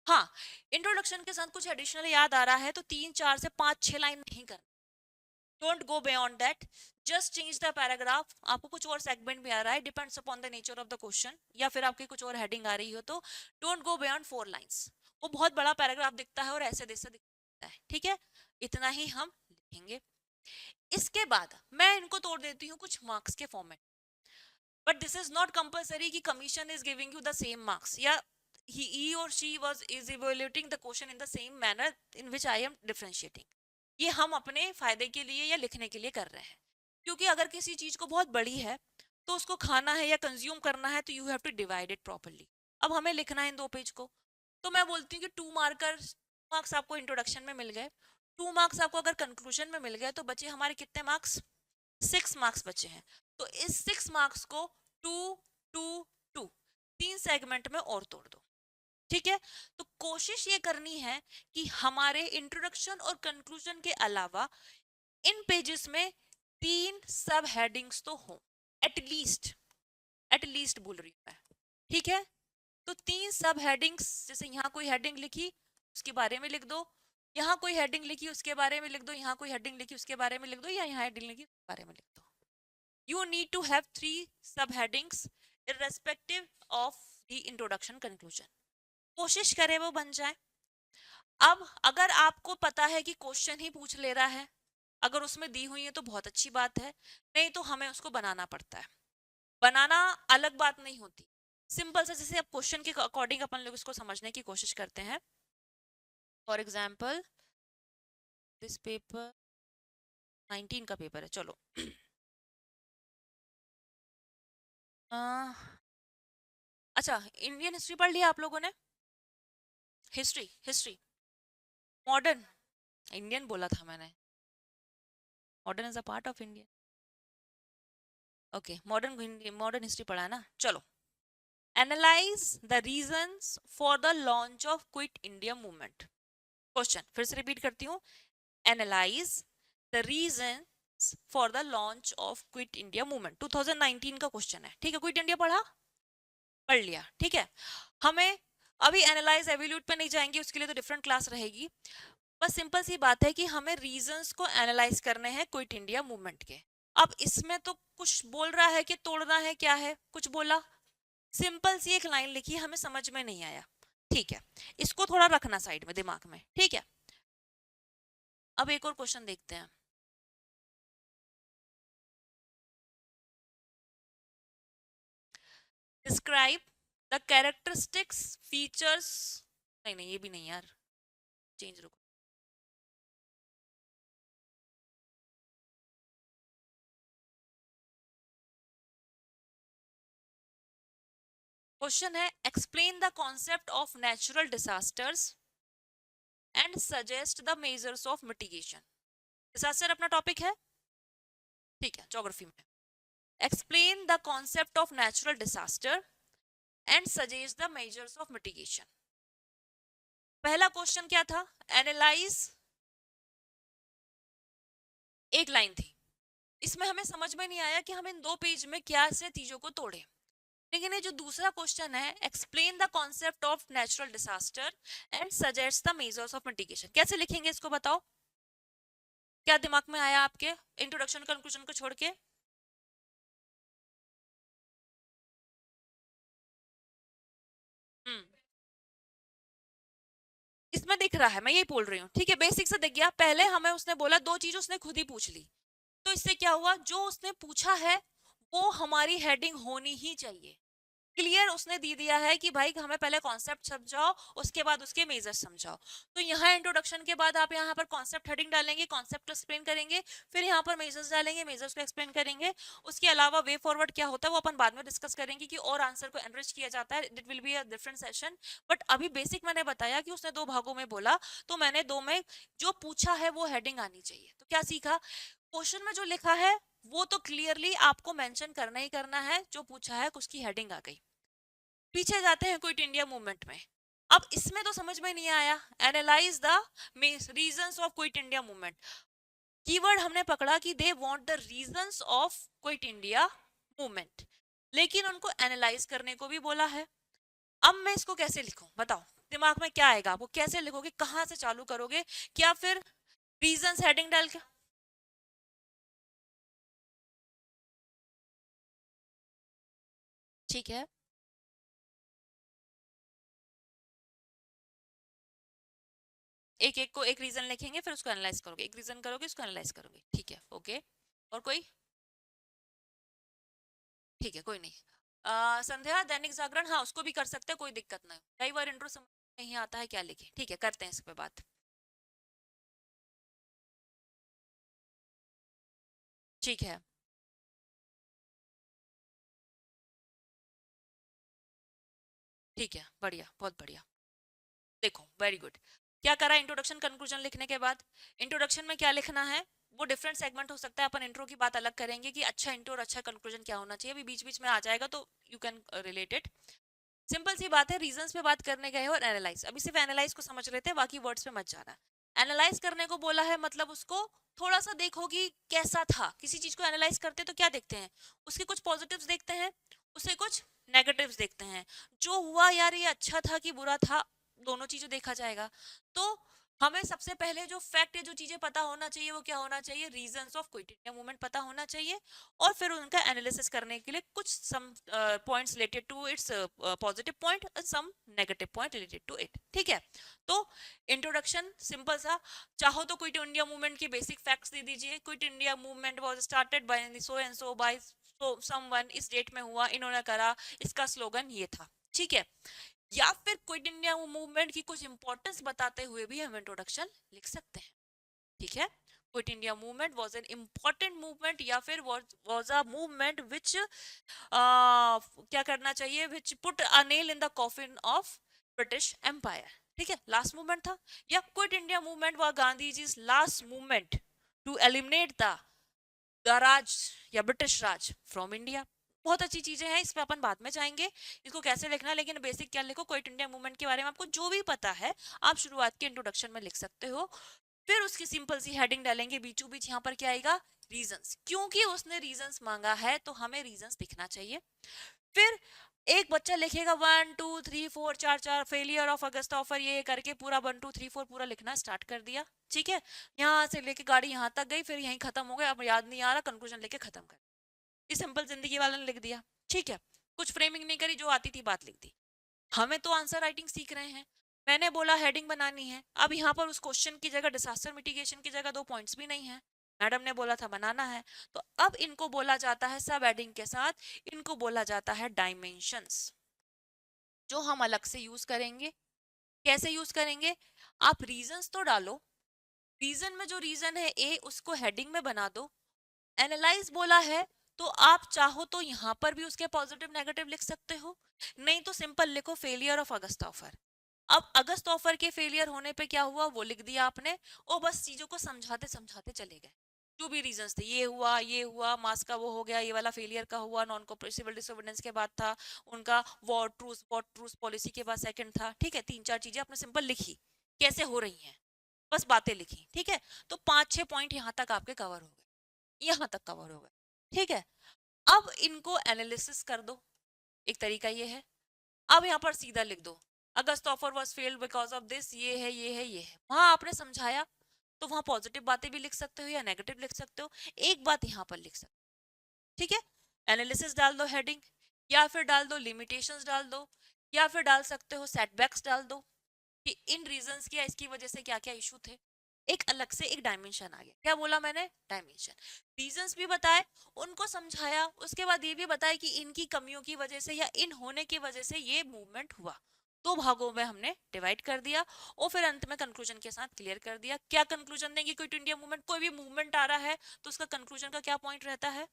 हाँ, इंट्रोडक्शन के साथ कुछ एडिशनल याद आ रहा है तो 3-4 से 5-6 लाइन नहीं करना। Don't go beyond that, just change the paragraph. आपको कुछ और सेगमेंट भी आ रहा है, depends upon the nature of the question, या फिर आपकी कुछ और हेडिंग आ रही हो तो डोंट गो बियॉन्ड 4 लाइंस। वो बहुत बड़ा पैराग्राफ दिखता है और ऐसे जैसे दिखता है, ठीक है। इतना ही हम लिखेंगे। इसके बाद मैं इनको तोड़ देती हूँ कुछ मार्क्स के format. But this is not compulsory कि commission is giving you the same marks, या he or she was is evaluating the question in the same manner in which I am differentiating। ये हम अपने फायदे के लिए या लिखने के लिए कर रहे हैं, क्योंकि अगर किसी चीज को बहुत बड़ी है तो उसको खाना है या कंज्यूम करना है तो you have to divide it properly. अब हमें लिखना है इन 2 पेज को, तो मैं बोलती हूँ कि 2 मार्क्स आपको इंट्रोडक्शन में मिल गए, 2 मार्क्स आपको अगर कंक्लूजन में मिल गए तो बचे हमारे कितने मार्क्स, 6 मार्क्स बचे हैं। तो इस 6 मार्क्स को 2 2 2 3 सेगमेंट में और तोड़ दो, ठीक है। तो कोशिश ये करनी है कि हमारे इंट्रोडक्शन और कंक्लूजन के अलावा इन पेजेस में 3 सब हेडिंग्स तो हो, एटलीस्ट बोल रही हूं मैं, ठीक है। तो 3 सब हेडिंग्स, जैसे यहाँ कोई हेडिंग लिखी उसके बारे में लिख दो, यहाँ कोई हेडिंग लिखी उसके बारे में लिख दो, यहाँ कोई हेडिंग लिखी उसके बारे में लिख दो, या यहाँ हेडिंग लिखी उसके बारे में लिख दो। You need to have 3 subheadings irrespective of the introduction conclusion। कोशिश करें वो बन जाए। अब अगर आपको पता है कि क्वेश्चन ही पूछ ले रहा है, अगर उसमें दी हुई है तो बहुत अच्छी बात है, नहीं तो हमें उसको बनाना पड़ता है। बनाना अलग बात नहीं होती, सिंपल से जैसे अब क्वेश्चन के अकॉर्डिंग अपन लोग इसको समझने की कोशिश करते हैं। फॉर एग्जाम्पल दिस पेपर 19 का पेपर है, चलो अच्छा इंडियन हिस्ट्री पढ़ लिया आप लोगों ने? हिस्ट्री मॉडर्न, इंडियन बोला था मैंने, modern is a part of India. Okay, modern history पढ़ा है ना। चलो, analyse the reasons for the launch of quit India movement. Question फिर से रिपीट करती हूँ, analyse the reasons for the launch of quit India movement. 2019 का question है, ठीक है। क्विट इंडिया पढ़ लिया, ठीक है। हमें अभी एनालाइज एवल्यूट पे नहीं जाएंगे, उसके लिए तो डिफरेंट क्लास रहेगी। बस सिंपल सी बात है कि हमें रीजंस को एनालाइज करने हैं क्विट इंडिया मूवमेंट के। अब इसमें तो कुछ बोल रहा है कि तोड़ना है, क्या है, कुछ बोला, सिंपल सी एक लाइन लिखी, हमें समझ में नहीं आया, ठीक है। इसको थोड़ा रखना साइड में दिमाग में, ठीक है। अब एक और क्वेश्चन देखते हैं। डिस्क्राइब द कैरेक्टरिस्टिक्स फीचर्स, नहीं ये भी नहीं यार, चेंज रुको। क्वेश्चन है, explain the concept of natural disasters and suggest the measures of mitigation. Disaster अपना टॉपिक है, ठीक है, ज्योग्राफी में। Explain the concept of natural disaster and suggest the measures of mitigation. पहला क्वेश्चन क्या था, एनालाइज, एक लाइन थी। इसमें हमें समझ में नहीं आया कि हम इन 2 पेज में क्या से चीजों को तोड़े। लेकिन ये जो दूसरा क्वेश्चन है, explain the concept of natural disaster and suggest the measures of mitigation, कैसे लिखेंगे इसको बताओ, क्या दिमाग में आया आपके इंट्रोडक्शन कंक्लूजन को छोड़ के? हम्म, इसमें दिख रहा है, मैं यही बोल रही हूँ, ठीक है, बेसिक से दिख गया। पहले हमें उसने बोला, दो चीज उसने खुद ही पूछ ली, तो इससे क्या हुआ, जो उसने पूछा है वो हमारी हेडिंग होनी ही चाहिए। क्लियर उसने दे दिया है कि भाई हमें पहले कॉन्सेप्ट समझाओ, उसके बाद उसके मेजर्स समझाओ। तो यहाँ इंट्रोडक्शन के बाद आप यहाँ पर कॉन्सेप्ट हेडिंग डालेंगे, कॉन्सेप्ट को एक्सप्लेन करेंगे, फिर यहाँ पर मेजर्स डालेंगे, मेजर्स को एक्सप्लेन करेंगे। उसके अलावा वे फॉरवर्ड क्या होता है वो अपन बाद में डिस्कस करेंगे कि और आंसर को एनरिच किया जाता है, it will be a different session. But अभी बेसिक मैंने बताया कि उसने दो भागों में बोला, तो मैंने दो में जो पूछा है वो हेडिंग आनी चाहिए। तो क्या सीखा, क्वेश्चन में जो लिखा है वो तो क्लियरली आपको मेंशन करना ही करना है, जो पूछा है उसकी हेडिंग आ गई। पीछे जाते हैं क्विट इंडिया मूवमेंट में। अब इसमें तो समझ में नहीं आया, analyse the reasons of quit India movement. Keyword हमने पकड़ा कि they want the reasons of quit India movement, लेकिन उनको एनालाइज करने को भी बोला है। अब मैं इसको कैसे लिखूं बताओ, दिमाग में क्या आएगा, वो कैसे लिखोगे, कहां से चालू करोगे, क्या फिर रीजंस हेडिंग डाल के? ठीक है, एक एक को एक रीजन लिखेंगे, फिर उसको एनालाइज करोगे, एक रीजन करोगे उसको एनालाइज करोगे, ठीक है, ओके। और कोई? ठीक है, कोई नहीं। संध्या दैनिक जागरण, हाँ उसको भी कर सकते हैं, कोई दिक्कत नहीं। कई बार इंट्रो समझ नहीं आता है क्या लिखे, ठीक है करते हैं इस पे बात। ठीक है, ठीक है, बढ़िया, बहुत बढ़िया। देखो वेरी गुड, क्या करा इंट्रोडक्शन कंक्लूजन लिखने के बाद? इंट्रोडक्शन में क्या लिखना है, वो डिफरेंट सेगमेंट हो सकता है, अपन इंट्रो की बात अलग करेंगे कि अच्छा इंट्रो और अच्छा कंक्लूजन क्या होना चाहिए, अभी बीच बीच में आ जाएगा तो you can relate it. Simple सी बात है, रीजंस पे बात करने गए हो और एनालाइज, अभी सिर्फ एनालाइज को समझ रहे थे, बाकी वर्ड्स पे मत जाना। एनालाइज करने को बोला है, मतलब उसको थोड़ा सा देखो कि कैसा था। किसी चीज को एनालाइज करते तो क्या देखते हैं, उसके कुछ पॉजिटिव्स देखते हैं, उससे कुछ नेगेटिव्स देखते हैं। जो हुआ यार ये अच्छा था कि बुरा था, दोनों चीजें देखा जाएगा। तो हमें सबसे पहले जो फैक्ट है, जो चीजें पता होना चाहिए, वो क्या होना चाहिए, reasons of quit India movement पता होना चाहिए। और फिर उनका एनालिसिस करने के लिए कुछ some points related to its positive point और some negative point related to it, ठीक है। तो इंट्रोडक्शन सिंपल सा, चाहो तो क्विट इंडिया मूवमेंट के बेसिक फैक्ट्स दे दीजिए। Quit India movement was started by so and so by so someone, इस डेट में हुआ, इन्होंने करा, इसका स्लोगन ये था, ठीक है। या फिर क्विट इंडिया मूवमेंट की कुछ इंपॉर्टेंस बताते हुए भी हम इंट्रोडक्शन लिख सकते हैं, ठीक है। Quit India movement was an important movement, या फिर वाज अ मूवमेंट विच क्या करना चाहिए, which put a nail in the coffin of British empire, ठीक है, लास्ट मूवमेंट था। या क्विट इंडिया मूवमेंट व Gandhi ji last movement to eliminate the Raj या ब्रिटिश राज फ्रॉम इंडिया। बहुत अच्छी चीजें हैं, इसमें अपन बाद में जाएंगे इसको कैसे लिखना है, लेकिन बेसिक क्या लिखो, क्विट इंडिया मूवमेंट के बारे में आपको जो भी पता है आप शुरुआत के इंट्रोडक्शन में लिख सकते हो। फिर उसकी सिंपल सी हेडिंग डालेंगे, बीचों बीच यहाँ पर क्या आएगा, रीजंस, क्योंकि उसने रीजंस मांगा है तो हमें रीजंस दिखना चाहिए। फिर एक बच्चा लिखेगा 1 2 3 4 चार चार फेलियर ऑफ अगस्त ऑफर, ये करके पूरा 1 2 3 4 पूरा लिखना स्टार्ट कर दिया, ठीक है। यहाँ से लेके गाड़ी यहाँ तक गई, फिर यहीं खत्म हो गया, अब याद नहीं आ रहा, कंक्लूजन लेके खत्म कर, ये सिंपल जिंदगी वाले ने लिख दिया, ठीक है। कुछ फ्रेमिंग नहीं करी, जो आती थी बात लिख दी। हमें तो आंसर राइटिंग सीख रहे हैं, मैंने बोला हेडिंग बनानी है, अब यहाँ पर उस क्वेश्चन की जगह, डिजास्टर मिटिगेशन की जगह दो पॉइंट्स भी नहीं है, मैडम ने बोला था बनाना है, तो अब इनको बोला जाता है सब हेडिंग के साथ, इनको बोला जाता है डायमेंशंस, जो हम अलग से यूज करेंगे। कैसे यूज करेंगे, आप रीजंस तो डालो, रीजन में जो रीजन है ए उसको हेडिंग में बना दो। एनालाइज बोला है तो आप चाहो तो यहाँ पर भी उसके पॉजिटिव नेगेटिव लिख सकते हो, नहीं तो सिंपल लिखो फेलियर ऑफ अगस्त ऑफर। अब अगस्त ऑफर के फेलियर होने पे क्या हुआ वो लिख दिया आपने, और बस चीजों को समझाते समझाते चले गए। जो भी रीजंस थे, ये हुआ मास का वो हो गया, ये वाला फेलियर का हुआ, नॉन सिविल डिसोबीडियंस के बाद था उनका वॉर ट्रूस पॉलिसी के बाद सेकंड था, ठीक है। तीन चार चीजें आपने सिंपल लिखी कैसे हो रही हैं, बस बातें लिखी, ठीक है। तो 5 6 पॉइंट यहाँ तक आपके कवर हो गए, यहाँ तक कवर हो गए, ठीक है। अब इनको एनालिसिस कर दो, एक तरीका ये है। अब यहाँ पर सीधा लिख दो August offer was failed because of this, ये है ये है ये है। वहां आपने समझाया तो वहां पॉजिटिव बातें भी लिख सकते हो या नेगेटिव लिख सकते हो, एक बात यहाँ पर लिख सकते हो, ठीक है। एनालिसिस डाल दो हेडिंग, या फिर डाल दो लिमिटेशंस डाल दो, या फिर डाल सकते हो सेटबैक्स डाल दो कि इन रीजंस क्या, इसकी वजह से क्या क्या इशू थे। एक अलग से एक डायमेंशन आ गया। क्या बोला मैंने? डायमेंशन। रीजंस भी बताए, उनको समझाया, उसके बाद ये भी बताया कि इनकी कमियों की वजह से या इन होने की वजह से ये मूवमेंट हुआ। दो भागों में हमने डिवाइड कर दिया और फिर अंत में कंक्लूजन के साथ क्लियर कर दिया। क्या कंक्लूजन देंगे? क्विट इंडिया मूवमेंट, कोई भी मूवमेंट आ रहा है तो उसका कंक्लूजन का क्या पॉइंट रहता है?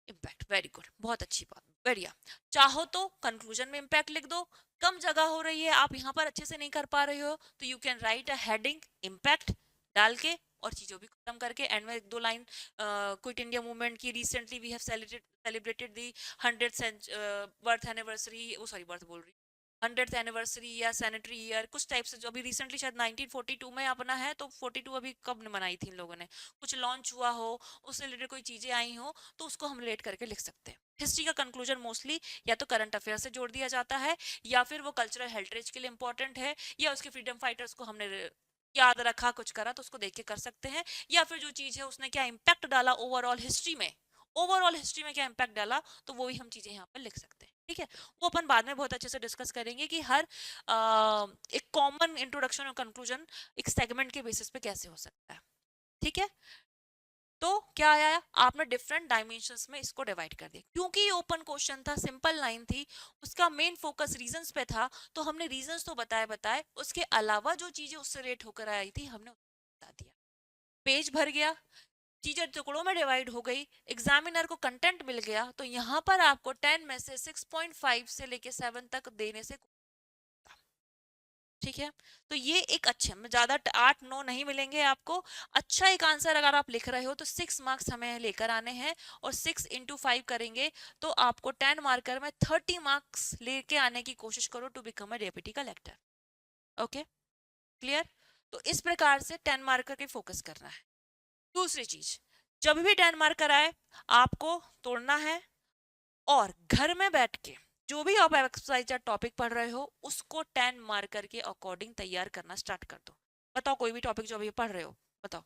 इम्पैक्ट। वेरी गुड, बहुत अच्छी बात, बढ़िया। चाहो तो कंक्लूजन में इम्पैक्ट लिख दो। कम जगह हो रही है, आप यहाँ पर अच्छे से नहीं कर पा रहे हो, तो you can write a heading impact डाल के और चीजों भी खत्म करके एंड में एक दो लाइन क्विट इंडिया मूवमेंट की, recently we have celebrated the 100th birth anniversary, वो सॉरी बर्थ बोल रही, 100th एनिवर्सरी या सैनिटरी ईयर, कुछ टाइप से जो अभी रिसेंटली शायद 1942 में अपना है, तो 42 अभी कब मनाई थी इन लोगों ने, कुछ लॉन्च हुआ हो, उससे रिलेटेड कोई चीजें आई हो, तो उसको हम रिलेट करके लिख सकते हैं। हिस्ट्री का कंक्लूजन मोस्टली या तो करंट अफेयर से जोड़ दिया जाता है, या फिर वो कल्चरल हेरिटेज के लिए इंपॉर्टेंट है, या उसके फ्रीडम फाइटर्स को हमने याद रखा, कुछ करा तो उसको देख के कर सकते हैं, या फिर जो चीज है उसने क्या इम्पैक्ट डाला ओवरऑल हिस्ट्री में, ओवरऑल हिस्ट्री में क्या इम्पैक्ट डाला, तो वो भी हम चीजें यहाँ पर लिख सकते हैं। ठीक है, वो अपन बाद में बहुत अच्छे से डिस्कस करेंगे कि हर एक कॉमन इंट्रोडक्शन और कंक्लूजन एक सेगमेंट के बेसिस पे कैसे हो सकता है। ठीक है, तो क्या आया, आपने डिफरेंट डायमेंशंस में इसको डिवाइड कर दिया। क्योंकि ये ओपन क्वेश्चन था, सिंपल लाइन थी, उसका मेन फोकस रीजंस पे था, तो हमने रीजंस तो बताए बताए, उसके अलावा जो चीजें उससे रेट होकर आई थी हमने बता दिया। पेज भर गया, चीजें टुकड़ों में डिवाइड हो गई, एग्जामिनर को कंटेंट मिल गया, तो यहाँ पर आपको 10 में से 6.5 से लेके 7 तक देने से, ठीक है। तो ये एक अच्छा, ज्यादा 8-9 नहीं मिलेंगे आपको। अच्छा एक आंसर अगर आप लिख रहे हो तो 6 मार्क्स हमें लेकर आने हैं, और 6 इंटू 5 करेंगे तो आपको 10 मार्कर में 30 मार्क्स लेके आने की कोशिश करो to become a deputy collector. Okay, clear. तो इस प्रकार से 10 मार्कर के फोकस करना है। दूसरी चीज, जब भी 10 मार्कर आए आपको तोड़ना है, और घर में बैठ के जो भी आप एक्सरसाइज या टॉपिक पढ़ रहे हो उसको 10 मार्कर के अकॉर्डिंग तैयार करना स्टार्ट कर दो। बताओ कोई भी टॉपिक जो अभी पढ़ रहे हो, बताओ।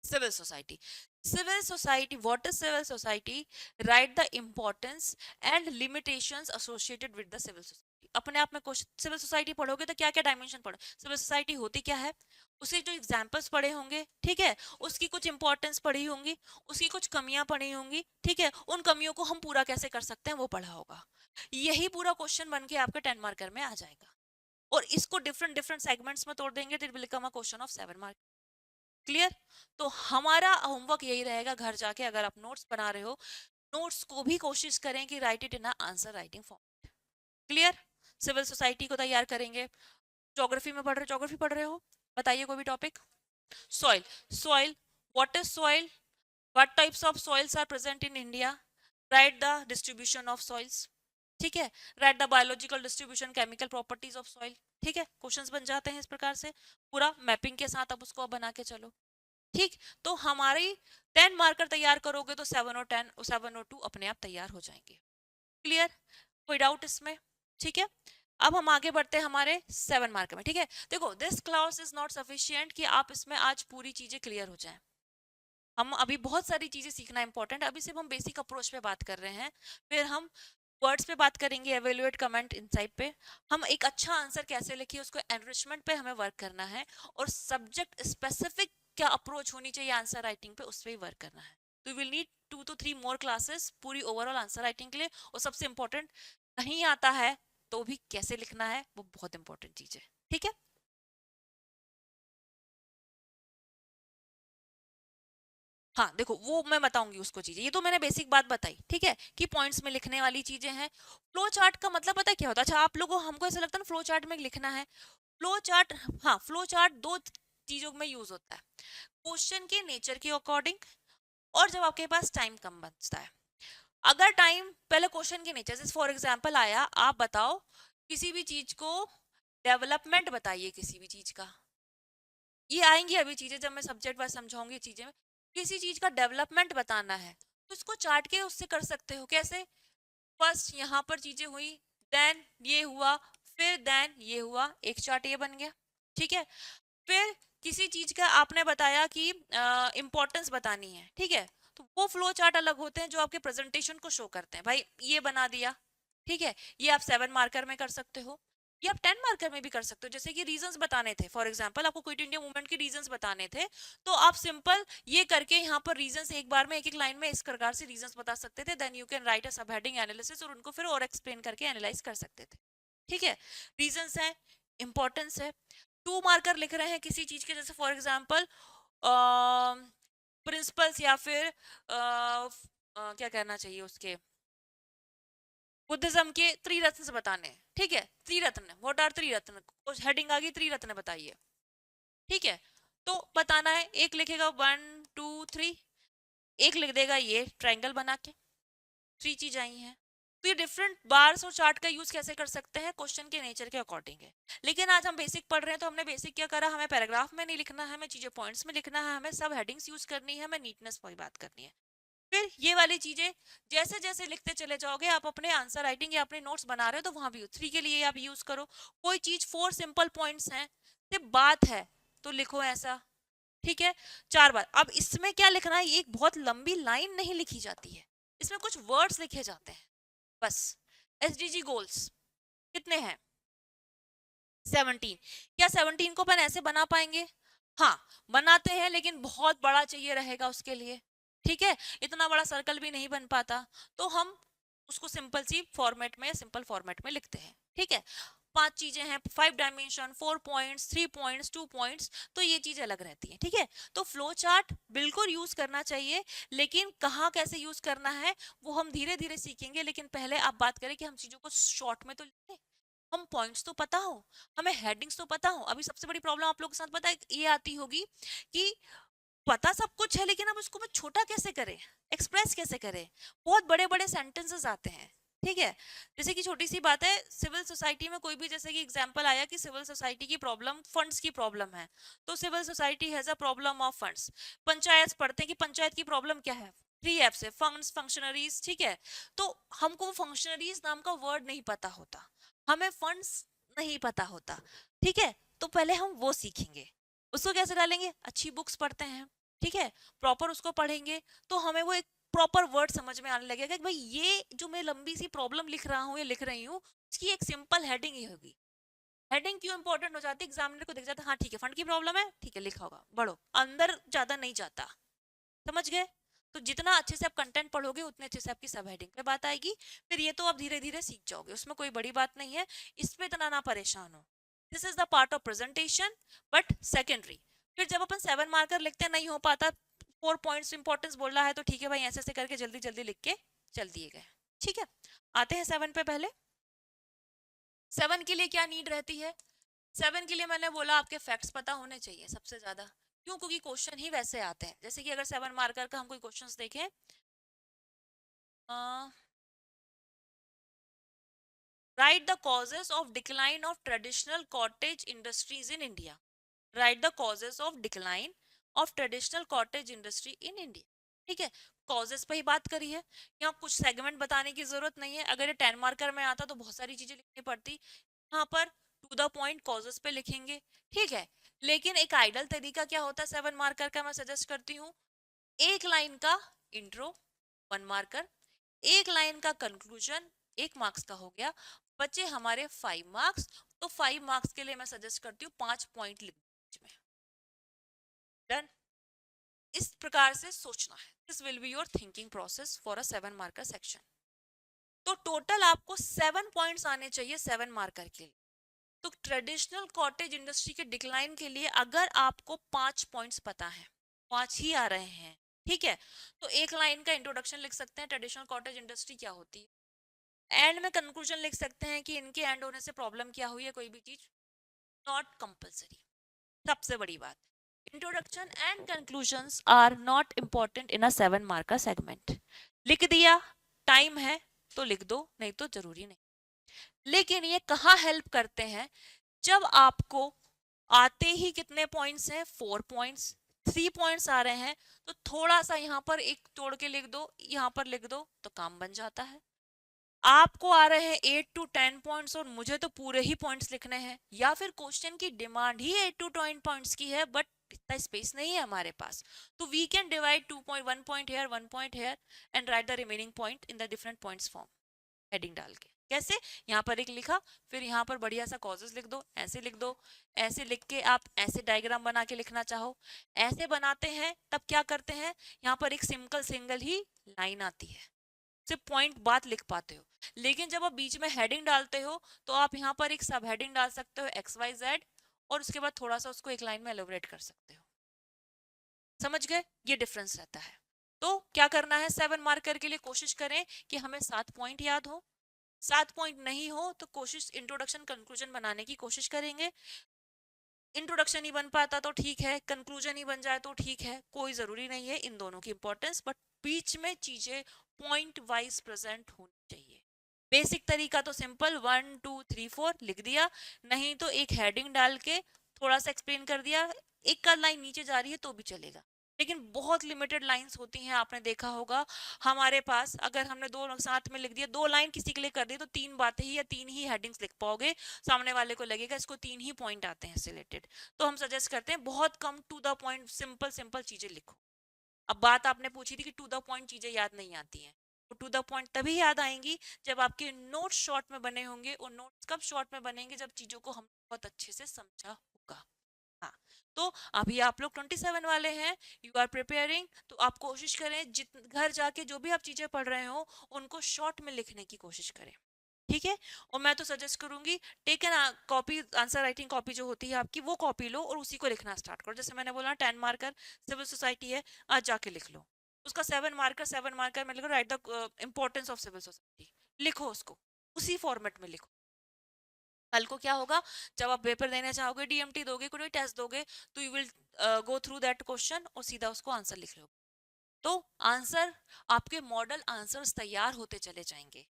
Civil society, civil society, what is civil society, write the importance and limitations associated with the civil society. अपने आप में क्वेश्चन, सिविल सोसाइटी पढ़ोगे तो क्या क्या डायमेंशन पढ़ो, सिविल सोसाइटी होती क्या है, उसके जो एग्जाम्पल्स पढ़े होंगे, ठीक है, उसकी कुछ इंपॉर्टेंस पढ़ी होंगी, उसकी कुछ कमियां पढ़ी होंगी, ठीक है, उन कमियों को हम पूरा कैसे कर सकते हैं वो पढ़ा होगा। यही पूरा क्वेश्चन बन के आपके 10 मार्कर में आ जाएगा, और इसको डिफरेंट डिफरेंट सेगमेंट्स में तोड़ देंगे, it will become a question of 7 mark. Clear. तो हमारा होमवर्क यही रहेगा, घर जाके अगर आप नोट्स बना रहे हो, नोट्स को भी कोशिश करें कि write it in answer writing form. Clear. Civil society को तैयार करेंगे। ज्योग्राफी में पढ़ रहे, ज्योग्राफी पढ़ रहे हो, बताइए कोई भी topic. Soil, soil, what is soil, what types of soils are present in India, write the distribution of soils, ठीक है, write the biological distribution, chemical properties of soil. ठीक है, क्वेश्चंस बन जाते हैं इस प्रकार से, पूरा मैपिंग के साथ अब उसको बना के चलो। ठीक, तो हमारी 10 मार्कर तैयार करोगे तो 7 और 10, 7 और 2 अपने आप तैयार हो जाएंगे। क्लियर, कोई डाउट इसमें? ठीक है, अब हम आगे बढ़ते हैं हमारे 7 मार्कर में। ठीक है, देखो this class is not sufficient कि आप इसमें आज पूरी चीजें क्लियर हो जाएं। हम अभी बहुत सारी चीजें सीखना इंपॉर्टेंट, अभी सिर्फ हम बेसिक अप्रोच पे बात कर रहे हैं, फिर हम वर्ड्स पे बात करेंगे, एवेल्युएट, कमेंट, इनसाइट पे, हम एक अच्छा आंसर कैसे लिखिए उसको एनरिचमेंट पे हमें वर्क करना है, और सब्जेक्ट स्पेसिफिक क्या अप्रोच होनी चाहिए आंसर राइटिंग पे उस पर ही वर्क करना है। तो will need 2 to 3 more classes पूरी ओवरऑल आंसर राइटिंग के लिए, और सबसे इंपॉर्टेंट, नहीं आता है तो भी कैसे लिखना है वो बहुत इंपॉर्टेंट चीज है। ठीक है, हाँ देखो वो मैं बताऊंगी उसको चीजें, ये तो मैंने बेसिक बात बताई, ठीक है, कि पॉइंट्स में लिखने वाली चीजें हैं। फ्लो चार्ट का मतलब पता है क्या होता है? अच्छा आप लोगों, हमको ऐसा लगता है ना फ्लो चार्ट में लिखना है, फ्लो चार्ट, हाँ फ्लो चार्ट दो चीजों में यूज होता है, क्वेश्चन के नेचर के अकॉर्डिंग, और जब आपके पास टाइम कम बचता है। अगर टाइम, पहले क्वेश्चन के नेचर, जैसे फॉर एग्जाम्पल आया, आप बताओ किसी भी चीज को डेवलपमेंट बताइए किसी भी चीज का, ये आएंगी अभी चीजें जब मैं सब्जेक्ट वाइज समझाऊंगी चीजें में, किसी चीज का डेवलपमेंट बताना है तो इसको चार्ट के उससे कर सकते हो, कैसे, फर्स्ट यहाँ पर चीजें हुई, देन ये हुआ, फिर देन ये हुआ, एक चार्ट ये बन गया, ठीक है। फिर किसी चीज का आपने बताया कि इंपॉर्टेंस बतानी है, ठीक है, तो वो फ्लो चार्ट अलग होते हैं जो आपके प्रेजेंटेशन को शो करते हैं। भाई ये बना दिया, ठीक है, ये आप 7 मार्कर में कर सकते हो, ये आप 10 मार्कर में भी कर सकते हो। जैसे कि रीजंस बताने थे, फॉर एग्जांपल आपको क्विट इंडिया मूवमेंट के रीजंस बताने थे, तो आप सिंपल ये करके यहाँ पर रीजंस एक बार में एक एक लाइन में इस प्रकार से रीजंस बता सकते थे, देन यू कैन राइट अ सब हेडिंग एनालिसिस और उनको फिर और एक्सप्लेन करके एनालाइज कर सकते थे, ठीक है। रीजंस है, इंपॉर्टेंस है, 2 मार्कर लिख रहे हैं किसी चीज के, जैसे फॉर एग्जांपल प्रिंसिपल्स या फिर क्या कहना चाहिए उसके, बुद्धिज्म के त्रिरत्न बताने, ठीक है, त्रिरत्न, व्हाट आर त्रिरत्न, उस हेडिंग आ गई त्रिरत्न बताइए, ठीक है। तो बताना है, एक लिखेगा 1 2 3, एक लिख देगा ये ट्रायंगल बना के, 3 चीज आई हैं। तो ये डिफरेंट बार्स और चार्ट का यूज कैसे कर सकते हैं, क्वेश्चन के नेचर के अकॉर्डिंग है। लेकिन आज हम बेसिक पढ़ रहे हैं, तो हमने बेसिक क्या करा, हमें पैराग्राफ में नहीं लिखना है, हमें चीजें पॉइंट्स में लिखना है, हमें सब हेडिंग्स यूज करनी है, हमें नीटनेस पर बात करनी है। फिर ये वाली चीजें जैसे जैसे लिखते चले जाओगे, आप अपने आंसर राइटिंग या अपने नोट्स बना रहे हो, तो वहां भी 3 के लिए आप यूज करो। कोई चीज 4 सिंपल पॉइंट्स हैं, सिर्फ बात है तो लिखो ऐसा, ठीक है, 4 बार। अब इसमें क्या लिखना है, एक बहुत लंबी लाइन नहीं लिखी जाती है, इसमें कुछ वर्ड्स लिखे जाते हैं बस। एसडीजी गोल्स कितने हैं, 17। क्या 17 को अपन ऐसे बना पाएंगे, हाँ बनाते हैं, लेकिन बहुत बड़ा चाहिए रहेगा उसके लिए, ठीक है, इतना बड़ा सर्कल भी नहीं बन पाता, तो हम उसको सिंपल सी फॉर्मेट में, सिंपल फॉर्मेट में लिखते हैं, ठीक है। 5 चीजें हैं, 5 डायमेंशन, 4 पॉइंट्स, 3 पॉइंट्स, 2 पॉइंट्स, तो ये चीज अलग रहती है, ठीक है। तो फ्लो चार्ट बिल्कुल यूज करना चाहिए, लेकिन कहाँ कैसे यूज करना है वो हम धीरे धीरे सीखेंगे। लेकिन पहले आप बात करें कि हम चीजों को शॉर्ट में तो लिखें, हम पॉइंट्स तो पता हो, हमें हेडिंग्स तो पता हो। अभी सबसे बड़ी प्रॉब्लम आप लोगों के साथ पता है ये आती होगी कि पता सब कुछ है, लेकिन अब उसको मैं छोटा कैसे करें, एक्सप्रेस कैसे करें, बहुत बड़े बड़े सेंटेंसेस आते हैं, ठीक है। जैसे कि छोटी सी बात है, सिविल सोसाइटी में कोई भी, जैसे कि एग्जांपल आया कि सिविल सोसाइटी की प्रॉब्लम फंड्स की प्रॉब्लम है, तो civil society has a problem of funds. Panchayat पढ़ते हैं कि पंचायत की प्रॉब्लम क्या है, 3 एफ से फंड्स, फंक्शनरीज, ठीक है। तो हमको फंक्शनरीज नाम का वर्ड नहीं पता होता, हमें फंड्स नहीं पता होता, ठीक है, तो पहले हम वो सीखेंगे। उसको कैसे डालेंगे, अच्छी बुक्स पढ़ते हैं, ठीक है, प्रॉपर उसको पढ़ेंगे, तो हमें वो एक प्रॉपर वर्ड समझ में आने लगेगा कि भाई ये जो मैं लंबी सी प्रॉब्लम लिख रहा हूँ या लिख रही हूँ, उसकी एक सिंपल हेडिंग ही होगी। हेडिंग क्यों इंपॉर्टेंट हो जाती है, एग्जामिनर को दिख जाता है, हाँ ठीक है फंड की प्रॉब्लम है, ठीक है लिखा होगा, बढ़ो, अंदर ज्यादा नहीं जाता, समझ गए। तो जितना अच्छे से आप कंटेंट पढ़ोगे, उतने अच्छे से आपकी सब हेडिंग पे बात आएगी। फिर ये तो आप धीरे धीरे सीख जाओगे, उसमें कोई बड़ी बात नहीं है, इस पे इतना ना परेशान हो। This is the part of presentation, but secondary. फिर जब अपन 7 मार्कर लिखते नहीं हो पाता, 4 पॉइंट्स इंपॉर्टेंस बोल रहा है, तो ठीक है भाई ऐसे ऐसे करके जल्दी जल्दी लिख के चल दिए गए, ठीक है। आते हैं 7 पे। पहले 7 के लिए क्या नीड रहती है, 7 के लिए मैंने बोला आपके फैक्ट्स पता होने चाहिए सबसे ज्यादा। क्यों, क्योंकि क्वेश्चन ही वैसे आते हैं। जैसे कि अगर 7 मार्कर का हम कोई क्वेश्चंस देखें, right the causes of decline of traditional cottage industries in India, write the causes of decline of traditional cottage industry in India, ठीक है। कॉजेस पे ही बात करी है, यहाँ कुछ सेगमेंट बताने की जरूरत नहीं है। अगर ये 10 मार्कर में आता तो बहुत सारी चीजें लिखनी पड़ती, यहाँ पर टू द पॉइंट कॉजेस पे लिखेंगे, ठीक है। लेकिन एक आइडल तरीका क्या होता है 7 मार्कर का, मैं सजेस्ट करती हूँ, एक लाइन का इंट्रो 1 मार्कर, एक लाइन का कंक्लूजन 1 मार्क्स का हो गया, बचे हमारे 5 मार्क्स। तो 5 मार्क्स के लिए मैं सजेस्ट करती हूँ 5 पॉइंट लिखने में। डन, इस प्रकार से सोचना है, this will be your thinking process for a 7 marker section. तो टोटल आपको 7 पॉइंट्स आने चाहिए 7 मार्कर के लिए। तो ट्रेडिशनल कॉटेज इंडस्ट्री के डिक्लाइन के लिए अगर आपको 5 पॉइंट्स पता है, 5 ही आ रहे हैं, ठीक है, तो एक लाइन का इंट्रोडक्शन लिख सकते हैं, ट्रेडिशनल कॉटेज इंडस्ट्री क्या होती है, एंड में कंक्लूजन लिख सकते हैं कि इनके एंड होने से प्रॉब्लम क्या हुई है, कोई भी चीज, नॉट कंपलसरी। सबसे बड़ी बात, introduction and conclusions are not important in a 7 marker segment. लिख दिया, टाइम है तो लिख दो, नहीं तो जरूरी नहीं। लेकिन ये कहाँ हेल्प करते हैं, जब आपको आते ही कितने पॉइंट्स हैं, 4 पॉइंट्स, 3 पॉइंट्स आ रहे हैं, तो थोड़ा सा यहाँ पर एक तोड़ के लिख दो, यहाँ पर लिख दो, तो काम बन जाता है। आपको आ रहे हैं 8 to 10 पॉइंट्स और मुझे तो पूरे ही पॉइंट्स लिखने हैं, या फिर क्वेश्चन की डिमांड ही 8 to 10 पॉइंट्स की है बट इतना स्पेस नहीं है हमारे पास, तो we can divide 2.1 point here 1 point here and write the remaining point in the different points form, heading डाल के। कैसे? यहाँ पर एक लिखा, फिर यहाँ पर बढ़िया सा कॉजेस लिख दो, ऐसे लिख दो, ऐसे लिख के आप ऐसे डायग्राम बना के लिखना चाहो ऐसे बनाते हैं। तब क्या करते हैं, यहाँ पर एक सिंगल ही लाइन आती है, सिर्फ पॉइंट बात लिख पाते हो। लेकिन जब आप बीच में हेडिंग डालते हो तो आप यहाँ पर एक सब हेडिंग डाल सकते हो XYZ, और उसके बाद थोड़ा सा उसको एक लाइन में एलोबरेट कर सकते हो। समझ गए? ये डिफरेंस रहता है। तो क्या करना है, 7 मार्कर के लिए कोशिश करें कि हमें 7 पॉइंट याद हो। 7 पॉइंट नहीं हो तो कोशिश इंट्रोडक्शन कंक्लूजन बनाने की कोशिश करेंगे। इंट्रोडक्शन ही बन पाता तो ठीक है, कंक्लूजन ही बन जाए तो ठीक है, कोई जरूरी नहीं है इन दोनों की इंपॉर्टेंस, बट बीच में चीजें पॉइंट वाइज प्रेजेंट होनी चाहिए। बेसिक तरीका तो सिंपल 1 2 3 4 लिख दिया, नहीं तो एक हेडिंग डाल के थोड़ा सा एक्सप्लेन कर दिया, एक का लाइन नीचे जा रही है तो भी चलेगा। लेकिन बहुत लिमिटेड लाइंस होती हैं, आपने देखा होगा हमारे पास अगर हमने दो साथ में लिख दिया, दो लाइन किसी के लिए कर दी तो तीन बातें ही या तीन ही हेडिंग्स लिख पाओगे, सामने वाले को लगेगा इसको तीन ही पॉइंट आते हैं सिलेक्टेड। तो हम सजेस्ट करते हैं बहुत कम to the point simple simple चीजें लिखो। अब बात आपने पूछी थी कि टू द पॉइंट चीजें याद नहीं आती हैं, तो टू द पॉइंट तभी याद आएंगी जब आपके नोट्स शॉर्ट में बने होंगे, और नोट्स कब शॉर्ट में बनेंगे, जब चीजों को हम बहुत अच्छे से समझा होगा। हाँ, तो अभी आप लोग 27 वाले हैं, यू आर प्रिपेयरिंग, तो आप कोशिश करें जित घर जाके जो भी आप चीजें पढ़ रहे हो उनको शॉर्ट में लिखने की कोशिश करें, ठीक है? और मैं तो सजेस्ट करूंगी take an copy, answer writing copy जो होती है आपकी, वो कॉपी लो और उसी को लिखना स्टार्ट करो। जैसे मैंने बोला 10 मार्कर सिविल सोसाइटी है, आज जाके लिख लो उसका 7 मार्कर में लिखो write the importance of civil society, लिखो उसको उसी फॉर्मेट में लिखो। कल को क्या होगा, जब आप पेपर देने चाहोगे, डीएमटी दोगे, कोई टेस्ट दोगे, तो you will go through that question और सीधा उसको आंसर लिख लो। तो आंसर, आपके मॉडल आंसर्स तैयार होते चले जाएंगे।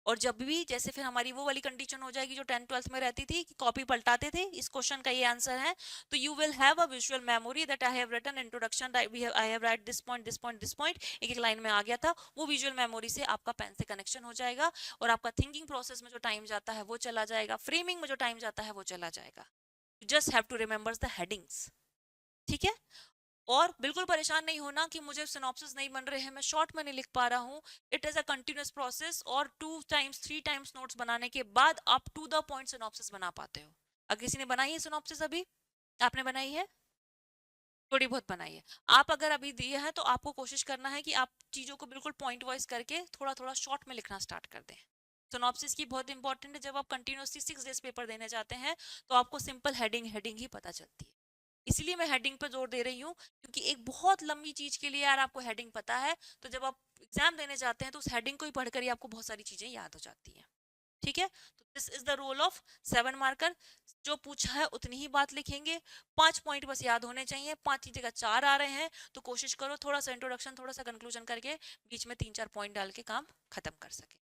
और जब भी जैसे फिर हमारी वो वाली कंडीशन हो जाएगी जो 10th 12th में रहती थी कि कॉपी पलटाते थे, इस क्वेश्चन का ये आंसर है, तो you will have a visual memory that I have written introduction, I have write this point this point this point, एक एक लाइन में आ गया था, वो विजुअल मेमोरी से आपका पेन से कनेक्शन हो जाएगा, और आपका थिंकिंग प्रोसेस में जो टाइम जाता है वो चला जाएगा, फ्रेमिंग में जो टाइम जाता है वो चला जाएगा। You just have to remember the headings, ठीक है? और बिल्कुल परेशान नहीं होना कि मुझे सिनॉप्सिस नहीं बन रहे हैं, मैं शॉर्ट में नहीं लिख पा रहा हूँ। It is a continuous process, और 2 टाइम्स 3 टाइम्स नोट्स बनाने के बाद आप टू द पॉइंट सिनॉप्सिस बना पाते हो। अगर किसी ने बनाई है सिनॉप्सिस, अभी आपने बनाई है, थोड़ी बहुत बनाई है, आप अगर अभी दिए हैं तो आपको कोशिश करना है कि आप चीजों को बिल्कुल पॉइंट वाइज करके थोड़ा थोड़ा शॉर्ट में लिखना स्टार्ट कर दें। सिनॉप्सिस की बहुत इंपॉर्टेंट है, जब आप कंटिन्यूअसली 6 डेज पेपर देने जाते हैं तो आपको सिंपल हेडिंग हेडिंग ही पता चलती है। इसलिए मैं हेडिंग पर जोर दे रही हूँ, क्योंकि एक बहुत लंबी चीज के लिए यार आपको हेडिंग पता है, तो जब आप एग्जाम देने जाते हैं तो उस हेडिंग को ही पढ़कर ही आपको बहुत सारी चीजें याद हो जाती हैं, ठीक है? तो this is the role of 7 marker. जो पूछा है उतनी ही बात लिखेंगे, 5 पॉइंट बस याद होने चाहिए, 5 की जगह 4 आ रहे हैं तो कोशिश करो थोड़ा सा इंट्रोडक्शन थोड़ा सा कंक्लूजन करके बीच में 3 4 पॉइंट डाल के काम खत्म कर सके,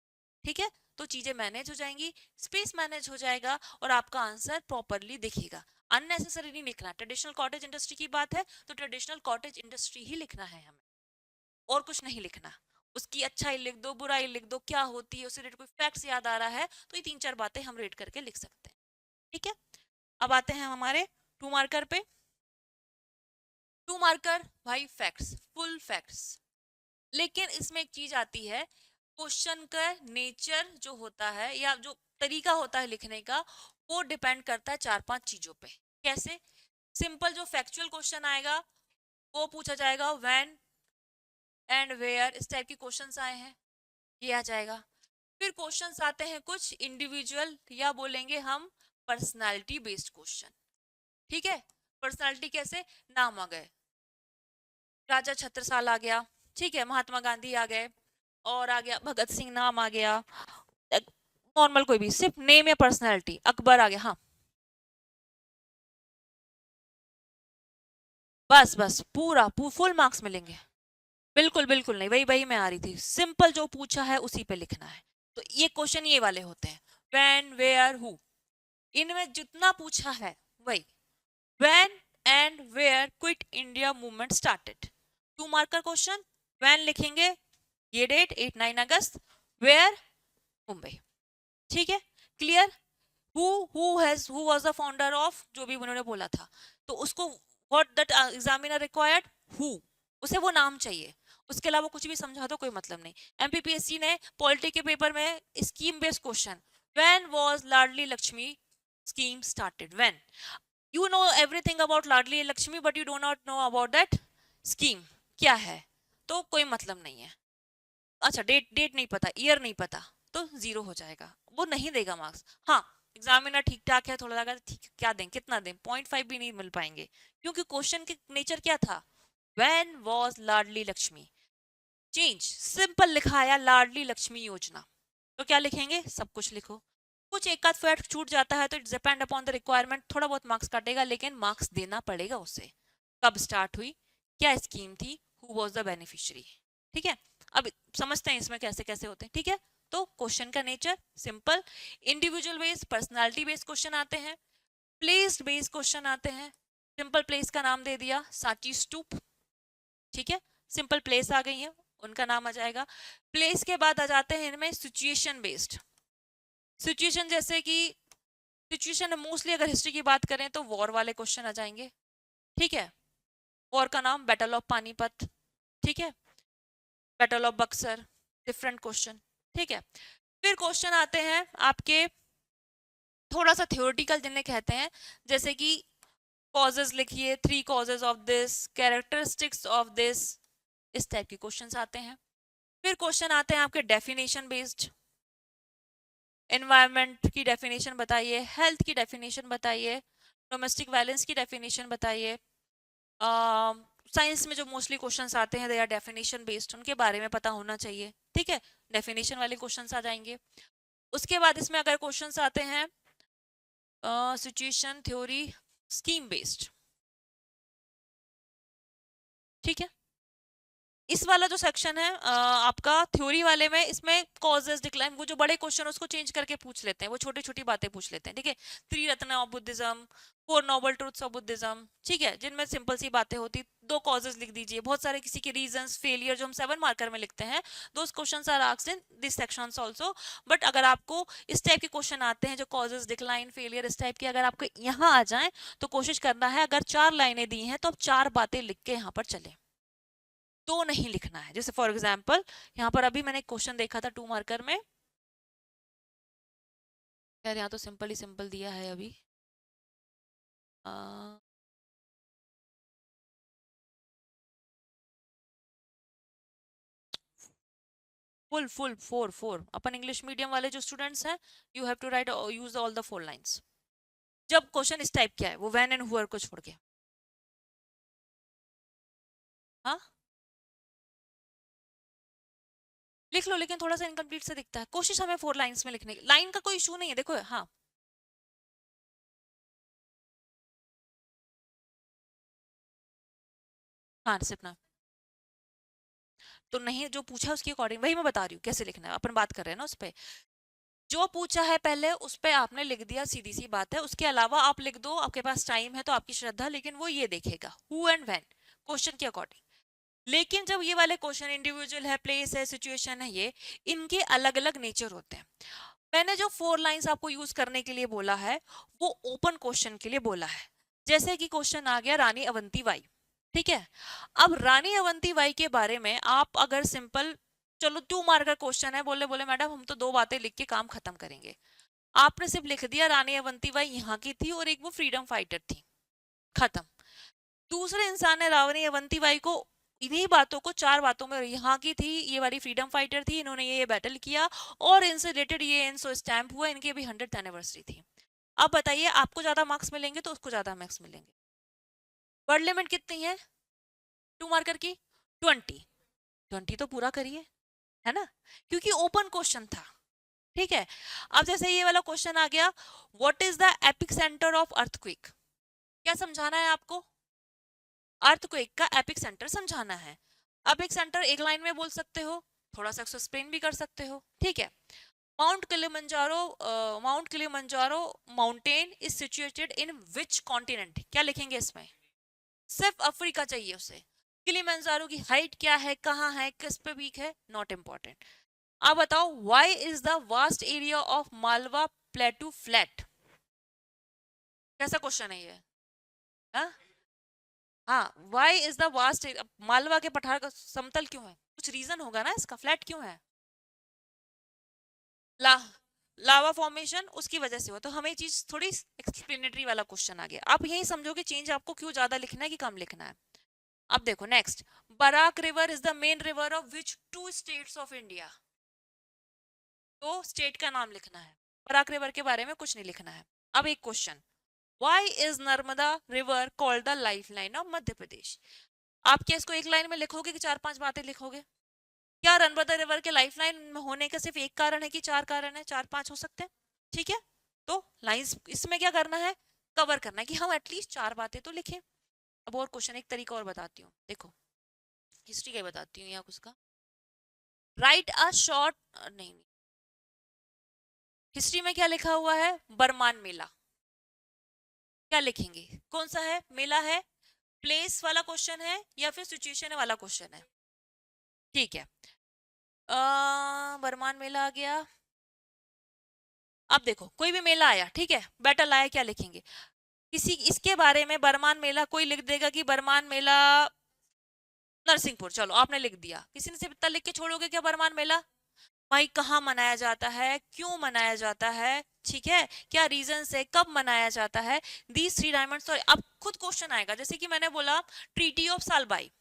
ठीक है? तो चीजें मैनेज हो जाएंगी, स्पेस मैनेज हो जाएगा, और आपका आंसर प्रॉपरली दिखेगा। अननेसेसरी नहीं लिखना। ट्रेडिशनल कॉटेज इंडस्ट्री की बात है तो ट्रेडिशनल कॉटेज इंडस्ट्री ही लिखना है हमें, और कुछ नहीं लिखना। उसकी अच्छाई लिख दो, बुराई लिख दो, क्या होती है उससे रिलेटेड कोई फैक्ट्स याद आ रहा है तो ये 3 4 बातें हम रेड करके लिख सकते हैं, ठीक है? अब आते हैं हमारे 2 मार्कर पे। 2 मार्कर भाई फैक्ट्स, फुल फैक्ट्स, लेकिन इसमें एक चीज आती है, क्वेश्चन का नेचर जो होता है या जो तरीका होता है लिखने का, वो डिपेंड करता है 4 5 चीजों पे। कैसे? सिंपल जो फैक्चुअल क्वेश्चन आएगा वो पूछा जाएगा व्हेन एंड वेयर, इस टाइप के क्वेश्चंस आए हैं, ये आ जाएगा। फिर क्वेश्चंस आते हैं कुछ इंडिविजुअल, या बोलेंगे हम पर्सनालिटी बेस्ड क्वेश्चन, ठीक है? पर्सनालिटी कैसे? नाम आ गए, राजा छत्रसाल आ गया, ठीक है, महात्मा गांधी आ गए, और आ गया भगत सिंह, नाम आ गया, नॉर्मल कोई भी, सिर्फ नेम या पर्सनालिटी, अकबर आ गया, हाँ बस बस पूरा फुल मार्क्स मिलेंगे। बिल्कुल बिल्कुल नहीं, वही वही मैं आ रही थी, सिंपल जो पूछा है उसी पे लिखना है। तो ये क्वेश्चन ये वाले होते हैं, व्हेन वेयर हु, इनमें जितना पूछा है वही। When and where quit India movement started, 2 mark का क्वेश्चन। व्हेन लिखेंगे ये डेट 8 9 अगस्त, वेयर मुंबई। ठीक है, clear. Who was the founder of, जो भी उन्होंने बोला था, तो उसको what that examiner required, who, उसे वो नाम चाहिए, उसके अलावा कुछ भी समझा दो कोई मतलब नहीं। एमपीपीएससी ने पॉलिटी के पेपर में scheme based question, when was Ladli Lakshmi scheme started, when, you know everything about Ladli Lakshmi but you do not know about that scheme क्या है, तो कोई मतलब नहीं है। अच्छा, डेट डेट नहीं पता, ईयर नहीं पता, तो जीरो हो जाएगा, वो नहीं देगा मार्क्स। हाँ, एग्जामिनर ठीक ठाक है, थोड़ा लगा ठीक, क्या दें, कितना दें, 0.5 भी नहीं मिल पाएंगे, क्योंकि क्वेश्चन के नेचर क्या था, when was Ladli Lakshmi change, simple लिखा आया लाडली लक्ष्मी योजना, तो क्या लिखेंगे, सब कुछ लिखो। कुछ एक आध फैक्ट छूट जाता है तो it's depend upon the requirement, थोड़ा बहुत मार्क्स काटेगा, लेकिन मार्क्स देना पड़ेगा उसे। कब स्टार्ट हुई, क्या स्कीम थी, हु वाज द बेनिफिशियरी। ठीक है, अब समझते हैं इसमें कैसे कैसे होते हैं। ठीक है, तो क्वेश्चन का nature simple, individual based, personality based question आते हैं, प्लेस बेस्ड क्वेश्चन आते हैं। सिंपल प्लेस का नाम दे दिया सांची स्तूप, ठीक है, सिंपल प्लेस आ गई है, उनका नाम आ जाएगा। प्लेस के बाद आ जाते हैं इनमें सिचुएशन बेस्ड, सिचुएशन जैसे कि सिचुएशन मोस्टली अगर हिस्ट्री की बात करें तो वॉर वाले क्वेश्चन आ जाएंगे। ठीक है, वॉर का नाम बैटल ऑफ पानीपत, ठीक है, battle of Buxar, different question. ठीक है, फिर क्वेश्चन आते हैं आपके थोड़ा सा थ्योरेटिकल जिन्हें कहते हैं, जैसे कि कॉजेज लिखिए, 3 causes of this, characteristics of this, इस टाइप के क्वेश्चंस आते हैं। फिर क्वेश्चन आते हैं आपके डेफिनेशन बेस्ड, एनवायरनमेंट की डेफिनेशन बताइए, हेल्थ की डेफिनेशन बताइए, डोमेस्टिक वायलेंस की डेफिनेशन बताइए। साइंस में जो मोस्टली क्वेश्चंस आते हैं दे आर डेफिनेशन बेस्ड, उनके बारे में पता होना चाहिए। ठीक है, डेफिनेशन वाले क्वेश्चंस आ जाएंगे। उसके बाद इसमें अगर क्वेश्चंस आते हैं सिचुएशन थ्योरी स्कीम बेस्ड, ठीक है, इस वाला जो सेक्शन है आपका थ्योरी वाले में, इसमें कॉजेस डिक्लाइन, वो जो बड़े क्वेश्चन उसको चेंज करके पूछ लेते हैं, वो छोटी छोटी बातें पूछ लेते हैं। ठीक है, 3 ratna of Buddhism, 4 noble truths of Buddhism, ठीक है, जिनमें सिंपल सी बातें होती, 2 कॉजेस लिख दीजिए, बहुत सारे किसी के रीजंस, फेलियर, जो हम 7 मार्कर में लिखते हैं, those questions are asked in this sections also. But अगर आपको इस टाइप के क्वेश्चन आते हैं जो कॉजेस डिक्लाइन फेलियर इस टाइप के, अगर आपको यहाँ आ जाए तो कोशिश करना है, अगर 4 लाइनें दी हैं तो आप 4 बातें लिख के यहाँ पर चले, तो नहीं लिखना है। जैसे फॉर एग्जांपल यहाँ पर अभी मैंने क्वेश्चन देखा था 2 मार्कर में, यार यहाँ तो सिंपल ही सिंपल दिया है अभी, फुल फुल 4 अपन इंग्लिश मीडियम वाले जो स्टूडेंट्स हैं, you have to write use all the 4 lines. जब क्वेश्चन इस टाइप क्या है, वो व्हेन एंड हुअर को छोड़ के, हाँ लिख लो, लेकिन थोड़ा सा इनकम्प्लीट से दिखता है, कोशिश हमें 4 लाइंस में लिखने की, लाइन का कोई इशू नहीं है, देखो हाँ हाँ सिर्फ, तो नहीं, जो पूछा उसके अकॉर्डिंग वही मैं बता रही हूँ कैसे लिखना है, अपन बात कर रहे हैं ना उस पर, जो पूछा है पहले उस पे आपने लिख दिया, सीधी सी बात है, उसके अलावा आप लिख दो, आपके पास टाइम है तो आपकी श्रद्धा, लेकिन वो ये देखेगा हु एंड व्हेन क्वेश्चन के अकॉर्डिंग। लेकिन जब ये वाले क्वेश्चन इंडिविजुअल है, प्लेस है, सिचुएशन है, ये इनके अलग अलग नेचर होते हैं। मैंने जो 4 लाइंस आपको यूज करने के लिए बोला है वो ओपन क्वेश्चन के लिए बोला है। जैसे कि क्वेश्चन आ गया रानी अवंती बाई, ठीक है, अब रानी अवंती बाई के बारे में आप अगर सिंपल, चलो 2 मार्क का क्वेश्चन है, बोले बोले मैडम हम तो 2 बातें लिख के काम खत्म करेंगे, आपने सिर्फ लिख दिया रानी अवंती बाई यहाँ की थी और एक वो फ्रीडम फाइटर थी, खत्म। दूसरे इंसान ने रानी अवंती बाई को इन्हीं बातों को 4 बातों में, यहाँ की थी, ये वाली फ्रीडम फाइटर थी, इन्होंने ये बैटल किया और इनसे रिलेटेड ये इनसो स्टैम्प हुआ, इनकी भी 100th एनिवर्सरी थी। अब बताइए आपको ज्यादा मार्क्स मिलेंगे तो उसको ज्यादा मार्क्स मिलेंगे। वर्ड लिमिट कितनी है 2 मार्कर की, 20, 20 तो पूरा करिए, है ना, क्योंकि ओपन क्वेश्चन था। ठीक है, अब जैसे ये वाला क्वेश्चन आ गया, what is the epic centre of earthquake, क्या समझाना है आपको, अर्थक्वेक का एपिक सेंटर समझाना है। एपिक सेंटर एक लाइन में बोल सकते हो, थोड़ा सा एक्सप्लेन भी कर सकते हो। ठीक है, mount Kilimanjaro mountain is situated in which continent, क्या लिखेंगे इसमें, सिर्फ अफ्रीका चाहिए उसे, किलिमंजारो की हाइट क्या है, कहाँ है, किस पे पीक है, नॉट इंपॉर्टेंट। आप बताओ, why is the vast area of Malwa प्लेटू flat? कैसा क्वेश्चन है ये? हाँ, हाँ, why is the vast, Malwa के पठार का समतल क्यों है? कुछ रीजन होगा ना इसका, फ्लैट क्यों है? ला लावा फॉर्मेशन उसकी वजह से हुआ। तो हमें चीज थोड़ी एक्सप्लेनेटरी वाला क्वेश्चन आ गया। आप यही समझो कि चेंज आपको क्यों ज्यादा लिखना है कि कम लिखना है। अब देखो next, Barak river is the main river of which two states of India? तो स्टेट का नाम लिखना है, बराक रिवर के बारे में कुछ नहीं लिखना है। अब एक question, why is Narmada river called the life line of Madhya Pradesh? आप क्या इसको एक लाइन में लिखोगे कि चार पांच बातें लिखोगे? क्या नर्मदा रिवर के लाइफलाइन होने का सिर्फ एक कारण है कि चार कारण है? चार पांच हो सकते हैं, ठीक है। तो लाइंस इसमें क्या करना है, कवर करना है कि हम एटलीस्ट चार बातें तो लिखें। अब और क्वेश्चन, एक तरीका और बताती हूँ, देखो हिस्ट्री का ही बताती हूँ या उसका। राइट अ शॉर्ट, नहीं, हिस्ट्री में क्या लिखा हुआ है? बरमान मेला। क्या लिखेंगे, कौन सा है मेला है? प्लेस वाला क्वेश्चन है या फिर सिचुएशन वाला क्वेश्चन है? ठीक है, बरमान मेला आ गया। अब देखो कोई भी मेला आया, ठीक है, बैटल आया, क्या लिखेंगे? किसी इसके बारे में, बरमान मेला, कोई लिख देगा कि बरमान मेला नरसिंहपुर, चलो आपने लिख दिया, किसी ने सिर्फ इतना लिख के छोड़ोगे क्या बरमान मेला? भाई कहाँ मनाया जाता है, क्यों मनाया जाता है, ठीक है, क्या रीजन से, कब मनाया जाता है, दीज थ्री डायमंड्स। अब खुद क्वेश्चन आएगा, जैसे कि मैंने बोला ट्रीटी ऑफ सालबाई,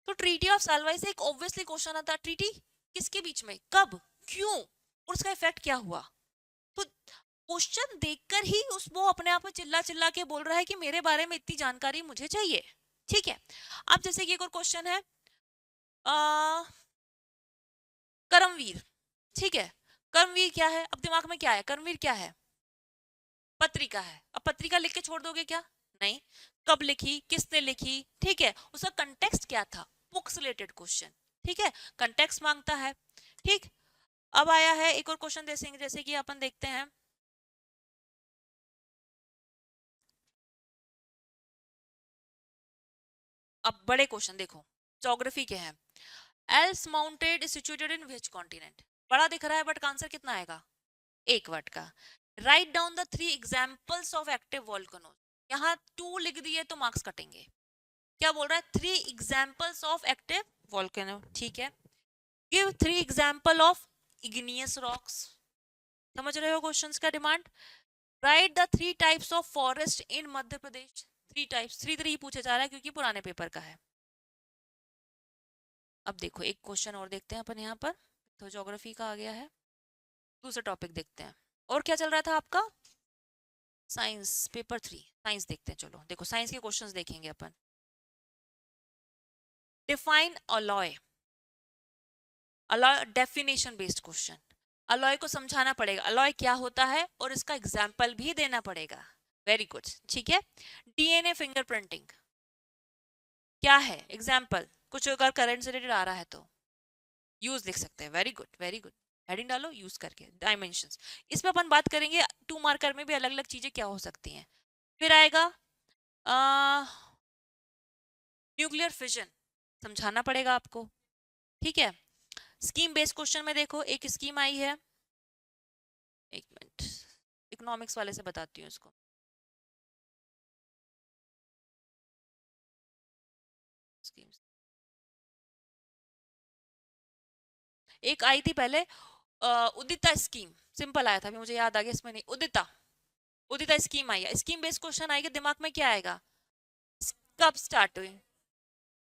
तो ट्रीटी ऑफ सालबाई से एक ऑब्वियसली क्वेश्चन आता है, ट्रीटी किसके बीच में, कब, क्यों, और उसका इफेक्ट क्या हुआ? तो क्वेश्चन देखकर ही उस वो अपने आप में चिल्ला चिल्ला के बोल रहा है कि मेरे बारे में इतनी जानकारी मुझे चाहिए, ठीक है। अब जैसे कि एक और क्वेश्चन है, कर्मवीर, ठीक है, कर्मवीर क्या है? अब दिमाग में क्या है, कर्मवीर क्या है? पत्रिका है। अब पत्रिका लिख के छोड़ दोगे क्या? नहीं। कब लिखी, किसने लिखी, ठीक है, उसका कंटेक्स्ट क्या था, बुक्स रिलेटेड क्वेश्चन, ठीक है, कंटेक्स्ट मांगता है, ठीक। अब आया है एक और क्वेश्चन, जैसे कि अपन देखते हैं, अब बड़े क्वेश्चन देखो, ज्योग्राफी के हैं। Else mounted is situated in which continent? बड़ा दिख रहा है बट आंसर कितना आएगा, एक वर्ड का। Write down the three examples of active volcanoes, यहाँ टू लिख दिए तो मार्क्स कटेंगे। क्या बोल रहा है, three examples of active volcano, ठीक है। Give three example of igneous rocks, समझ रहे हो क्वेश्चंस का demand. Right the three types of forest in Madhya Pradesh, three types, three three पूछा जा रहा है क्योंकि पुराने पेपर का है। अब देखो एक क्वेश्चन और देखते हैं अपन यहाँ पर, तो ज्योग्राफी का आ गया है, दूसरा टॉपिक देखते हैं। और क्या चल रहा था आपका, साइंस पेपर 3, साइंस देखते हैं, चलो देखो साइंस के क्वेश्चंस देखेंगे अपन। Define alloy, alloy definition based question, alloy को समझाना पड़ेगा, अलॉय क्या होता है और इसका एग्जाम्पल भी देना पड़ेगा। वेरी गुड, ठीक है। डीएनए फिंगरप्रिंटिंग क्या है, एग्जाम्पल, कुछ अगर करंट से रिलेटेड आ रहा है तो यूज लिख सकते हैं, very good very good, heading डालो यूज करके। डायमेंशंस, इसमें अपन बात करेंगे टू मार्कर में भी अलग अलग चीजें क्या हो सकती हैं। फिर आएगा न्यूक्लियर फिजन, समझाना पड़ेगा आपको, ठीक है। स्कीम बेस्ड क्वेश्चन में देखो एक स्कीम आई है, एक मिनट, इकोनॉमिक्स वाले से बताती हूँ इसको। स्कीम्स एक आई थी पहले, उदिता स्कीम, सिंपल आया था, अभी मुझे याद आ गया, इसमें नहीं, उदिता, उदिता स्कीम आई है, स्कीम बेस्ड क्वेश्चन आएगा, दिमाग में क्या आएगा, कब स्टार्ट हुई,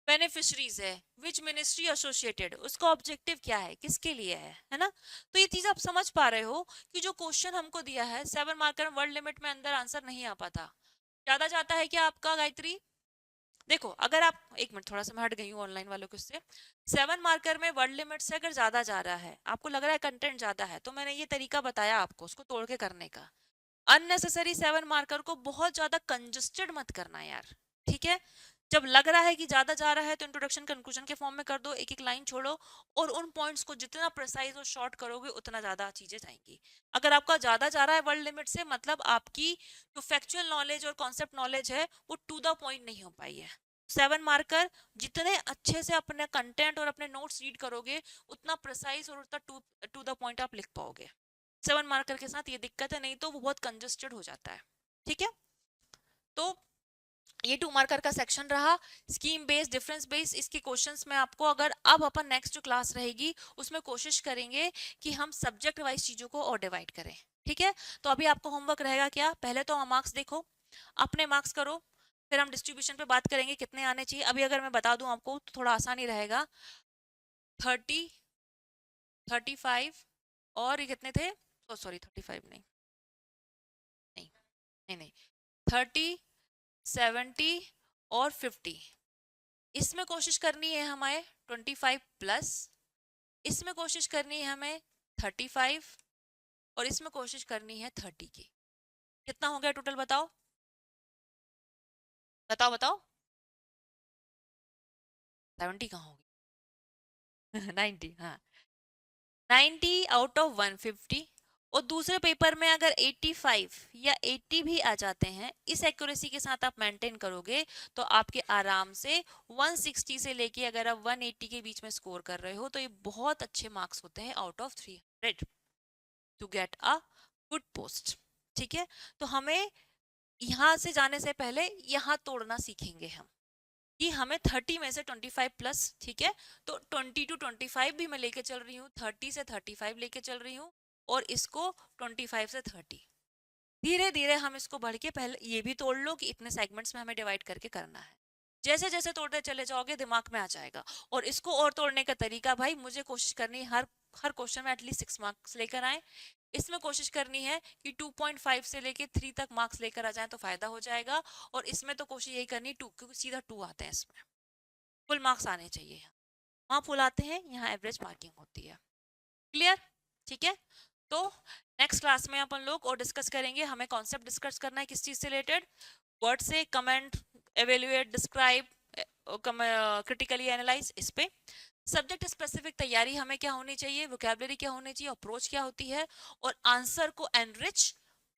बेनिफिशरीज है, विच मिनिस्ट्री एसोसिएटेड, उसका ऑब्जेक्टिव क्या है, किसके लिए है ना। तो ये चीज आप समझ पा रहे हो कि जो क्वेश्चन हमको दिया है 7 मार्कर वर्ड लिमिट में अंदर आंसर नहीं आ पाता, ज्यादा जाता है क्या आपका गायत्री? देखो अगर आप, एक मिनट थोड़ा सा मैं हट गई हूँ ऑनलाइन वालों के उससे, 7 मार्कर में वर्ड लिमिट से अगर ज्यादा जा रहा है, आपको लग रहा है कंटेंट ज्यादा है, तो मैंने ये तरीका बताया आपको उसको तोड़ के करने का। अननेसेसरी 7 मार्कर को बहुत ज्यादा कंजस्टेड मत करना यार, ठीक है। जब लग रहा है कि ज्यादा जा रहा है तो इंट्रोडक्शन कंक्लूजन के फॉर्म में कर दो, एक एक लाइन छोड़ो, और उन पॉइंट्स को जितना प्रिसाइज और शॉर्ट करोगे उतना ज्यादा चीजें जाएंगी। अगर आपका ज्यादा जा रहा है वर्ड लिमिट से, मतलब आपकी जो फैक्चुअल नॉलेज और कॉन्सेप्ट नॉलेज है वो टू द पॉइंट नहीं हो पाई है, 7 मार्कर, जितने अच्छे से अपने कंटेंट और अपने नोट्स रीड करोगे उतना प्रिसाइज और उतना टू द पॉइंट आप लिख पाओगे। 7 मार्कर के साथ ये दिक्कत है, नहीं तो वो बहुत कंजस्टेड हो जाता है। ठीक है, तो ये 2 मार्कर का सेक्शन रहा। स्कीम बेस्ड, डिफरेंस बेस्ड, इसके क्वेश्चंस में आपको, अगर अब अपन नेक्स्ट जो क्लास रहेगी उसमें कोशिश करेंगे कि हम सब्जेक्ट वाइज चीजों को और डिवाइड करें। ठीक है, तो अभी आपको होमवर्क रहेगा क्या, पहले तो हम मार्क्स देखो, अपने मार्क्स करो, फिर हम डिस्ट्रीब्यूशन पे बात करेंगे कितने आने चाहिए। अभी अगर मैं बता दूं आपको तो थोड़ा आसान ही रहेगा। 30, 35 और ये कितने थे, सॉरी 35 नहीं नहीं नहीं नहीं 30, 70 और 50, इसमें कोशिश करनी है हमें 25 प्लस, इसमें कोशिश करनी है हमें 35 और इसमें कोशिश करनी है 30 की। कितना हो गया टोटल, बताओ बताओ बताओ। 70 कहाँ होगी 90, हाँ 90 आउट ऑफ 150। और दूसरे पेपर में अगर 85 या 80 भी आ जाते हैं, इस एक्यूरेसी के साथ आप मेंटेन करोगे तो आपके आराम से 160 से लेके अगर आप 180 के बीच में स्कोर कर रहे हो तो ये बहुत अच्छे मार्क्स होते हैं out of 300 to get a good post. ठीक है, तो हमें यहाँ से जाने से पहले यहाँ तोड़ना सीखेंगे हम कि हमें 30 में से 25 प्लस, ठीक है, तो 20 to 25 भी मैं लेके चल रही हूँ, 30 से 35 लेके चल रही हूँ और इसको 25 से 30, धीरे धीरे हम इसको बढ़ के, पहले ये भी तोड़ लो कि इतने सेगमेंट्स में हमें डिवाइड करके करना है। जैसे जैसे तोड़ते चले जाओगे दिमाग में आ जाएगा। और इसको और तोड़ने का तरीका, भाई मुझे कोशिश करनी है हर क्वेश्चन में एटलीस्ट 6 मार्क्स लेकर आए। इसमें कोशिश करनी है कि 2.5 से लेके 3 तक मार्क्स लेकर आ जाए तो फायदा हो जाएगा। और इसमें तो कोशिश यही करनी 2, क्योंकि सीधा 2 आते हैं इसमें, फुल मार्क्स आने चाहिए। वहां फुल आते हैं, यहाँ एवरेज मार्किंग होती है। क्लियर? ठीक है, तो नेक्स्ट क्लास में अपन लोग और डिस्कस करेंगे, हमें कॉन्सेप्ट डिस्कस करना है किस चीज से रिलेटेड, वर्ड से, comment, evaluate, describe, critically analyse, इस पे। सब्जेक्ट स्पेसिफिक तैयारी हमें क्या होनी चाहिए, वोकैबुलरी क्या होनी चाहिए, अप्रोच क्या होती है, और आंसर को एनरिच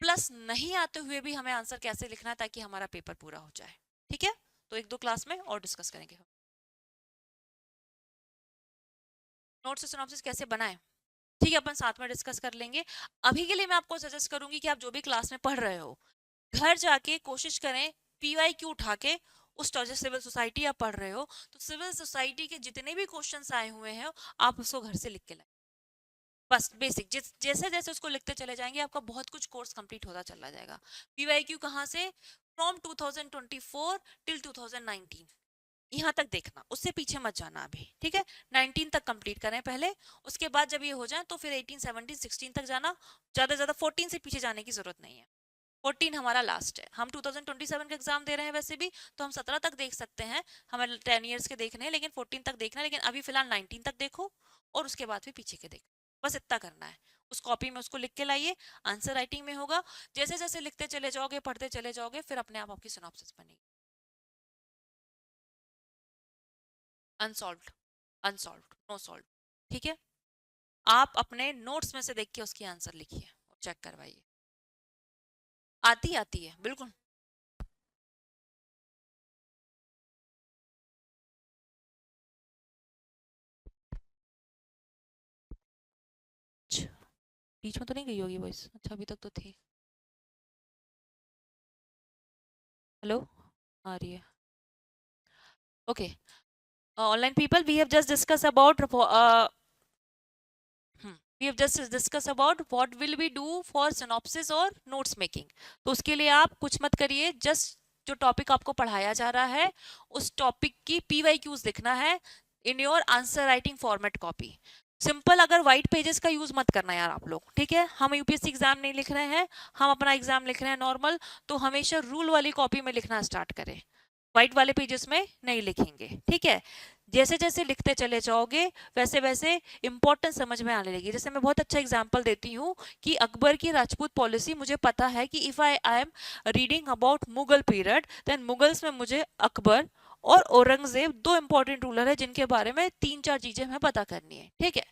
प्लस नहीं आते हुए भी हमें आंसर कैसे लिखना है ताकि हमारा पेपर पूरा हो जाए। ठीक है, तो 1-2 क्लास में और डिस्कस करेंगे नोट्स और सिनॉप्सिस कैसे बनाएं। ठीक है, अपन साथ में डिस्कस कर लेंगे। अभी के लिए मैं आपको सजेस्ट करूंगी कि आप जो भी क्लास में पढ़ रहे हो, घर जाके कोशिश करें PYQ उठा के, उस सिविल सोसाइटी आप पढ़ रहे हो तो सिविल सोसाइटी के जितने भी क्वेश्चंस आए हुए हैं आप उसको घर से लिख के लाए। बस बेसिक, जैसे जैसे उसको लिखते चले जाएंगे आपका बहुत कुछ कोर्स कंप्लीट होता चला जाएगा। PYQ कहाँ से, फ्रॉम 2024 टिल 2019, यहाँ तक देखना, उससे पीछे मत जाना अभी। ठीक है, 19 तक कंप्लीट करें पहले, उसके बाद जब ये हो जाए तो फिर 18, 17, 16 तक जाना, ज्यादा से ज्यादा 14 से पीछे जाने की जरूरत नहीं है। 14 हमारा लास्ट है, हम 2027 का एग्जाम दे रहे हैं वैसे भी, तो हम 17 तक देख सकते हैं, हमें 10 इयर्स के देखने हैं, लेकिन 14 तक देखना है। लेकिन अभी फिलहाल 19 तक देखो और उसके बाद फिर पीछे के देखो, बस इतना करना है। उस कॉपी में उसको लिख के लाइए, आंसर राइटिंग में होगा, जैसे जैसे लिखते चले जाओगे, पढ़ते चले जाओगे, फिर अपने आप आपकी सिनॉप्सिस बनेगी। Unsolved, unsolved, no solve. ठीक है, आप अपने नोट्स में से देख के उसकी आंसर लिखिए और चेक करवाइए। आती है बिल्कुल। अच्छा, बीच में तो नहीं गई होगी वॉइस, अच्छा अभी तक तो थी। हेलो, आ रही है। Okay, online people, we have just discuss about we have just discussed about what will we do for synopsis और notes making। तो उसके लिए आप कुछ मत करिए, जस्ट जो टॉपिक आपको पढ़ाया जा रहा है उस टॉपिक की PYQs लिखना है in your answer writing format copy. Simple, अगर व्हाइट पेजेस का यूज मत करना यार आप लोग। ठीक है, हम यूपीएससी एग्जाम नहीं लिख रहे हैं, हम अपना एग्जाम लिख रहे हैं नॉर्मल, तो हमेशा रूल वाली कॉपी में लिखना स्टार्ट करें, व्हाइट वाले पेजेस में नहीं लिखेंगे। ठीक है, जैसे जैसे लिखते चले जाओगे वैसे वैसे इंपॉर्टेंस समझ में आने लगी। जैसे मैं बहुत अच्छा एग्जांपल देती हूँ कि अकबर की राजपूत पॉलिसी, मुझे पता है कि if I am reading about Mughal period, then Mughals में मुझे अकबर और औरंगजेब 2 इंपॉर्टेंट रूलर है जिनके बारे में 3-4 चीजें हमें पता करनी है। ठीक है,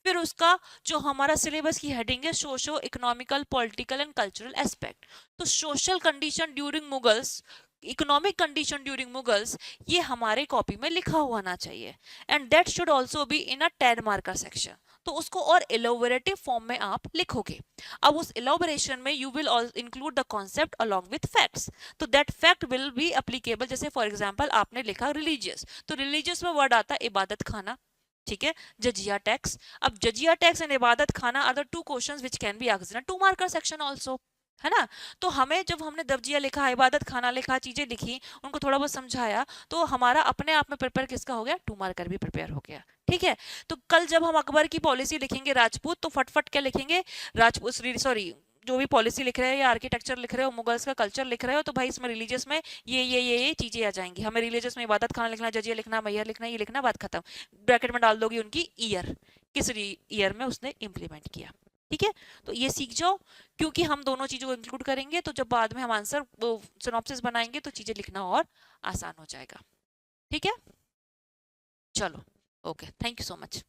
फिर उसका जो हमारा सिलेबस की हेडिंग है socio economical, political and cultural aspect. तो social condition during Mughals economic condition during Mughals, ये हमारे कॉपी में लिखा हुआ ना चाहिए, and that should also be in a 10 marker section. तो उसको और इलोबरेटिव फॉर्म में आप लिखोगे। अब उस इलोबरेशन में you will include the concept along with facts, तो that fact will be applicable. जैसे फॉर एग्जांपल आपने लिखा रिलीजियस, तो रिलीजियस में वर्ड आता है इबादत खाना, ठीक है, जजिया टैक्स। अब जजिया tax and Ibadat Khana are the two questions which can be asked in a 2 marker section also, है ना। तो हमें जब हमने दबजिया लिखा, इबादत खाना लिखा, चीजें लिखी, उनको थोड़ा बहुत समझाया, तो हमारा अपने आप में प्रिपेयर किसका हो गया, 2 मार्कर भी प्रिपेयर हो गया, ठीक है। तो कल जब हम अकबर की पॉलिसी लिखेंगे राजपूत, तो फटफट क्या लिखेंगे, राजपूत, सॉरी, जो भी पॉलिसी लिख रहे हो या आर्किटेक्चर लिख रहे हो, मुगल्स का कल्चर लिख रहे हो, तो भाई इसमें रिलीजियस में ये चीजें आ जाएंगी। हमें रिलीजियस में इबादत खाना लिखना, जजिया लिखना, मैयर लिखना, ये लिखना, बात खत्म। ब्रैकेट में डाल दोगी उनकी ईयर, किस ईयर में उसने इंप्लीमेंट किया, ठीक है। तो ये सीख जाओ, क्योंकि हम दोनों चीजों को इंक्लूड करेंगे, तो जब बाद में हम आंसर सिनॉप्सिस बनाएंगे तो चीजें लिखना और आसान हो जाएगा, ठीक है। चलो, okay, thank you so much.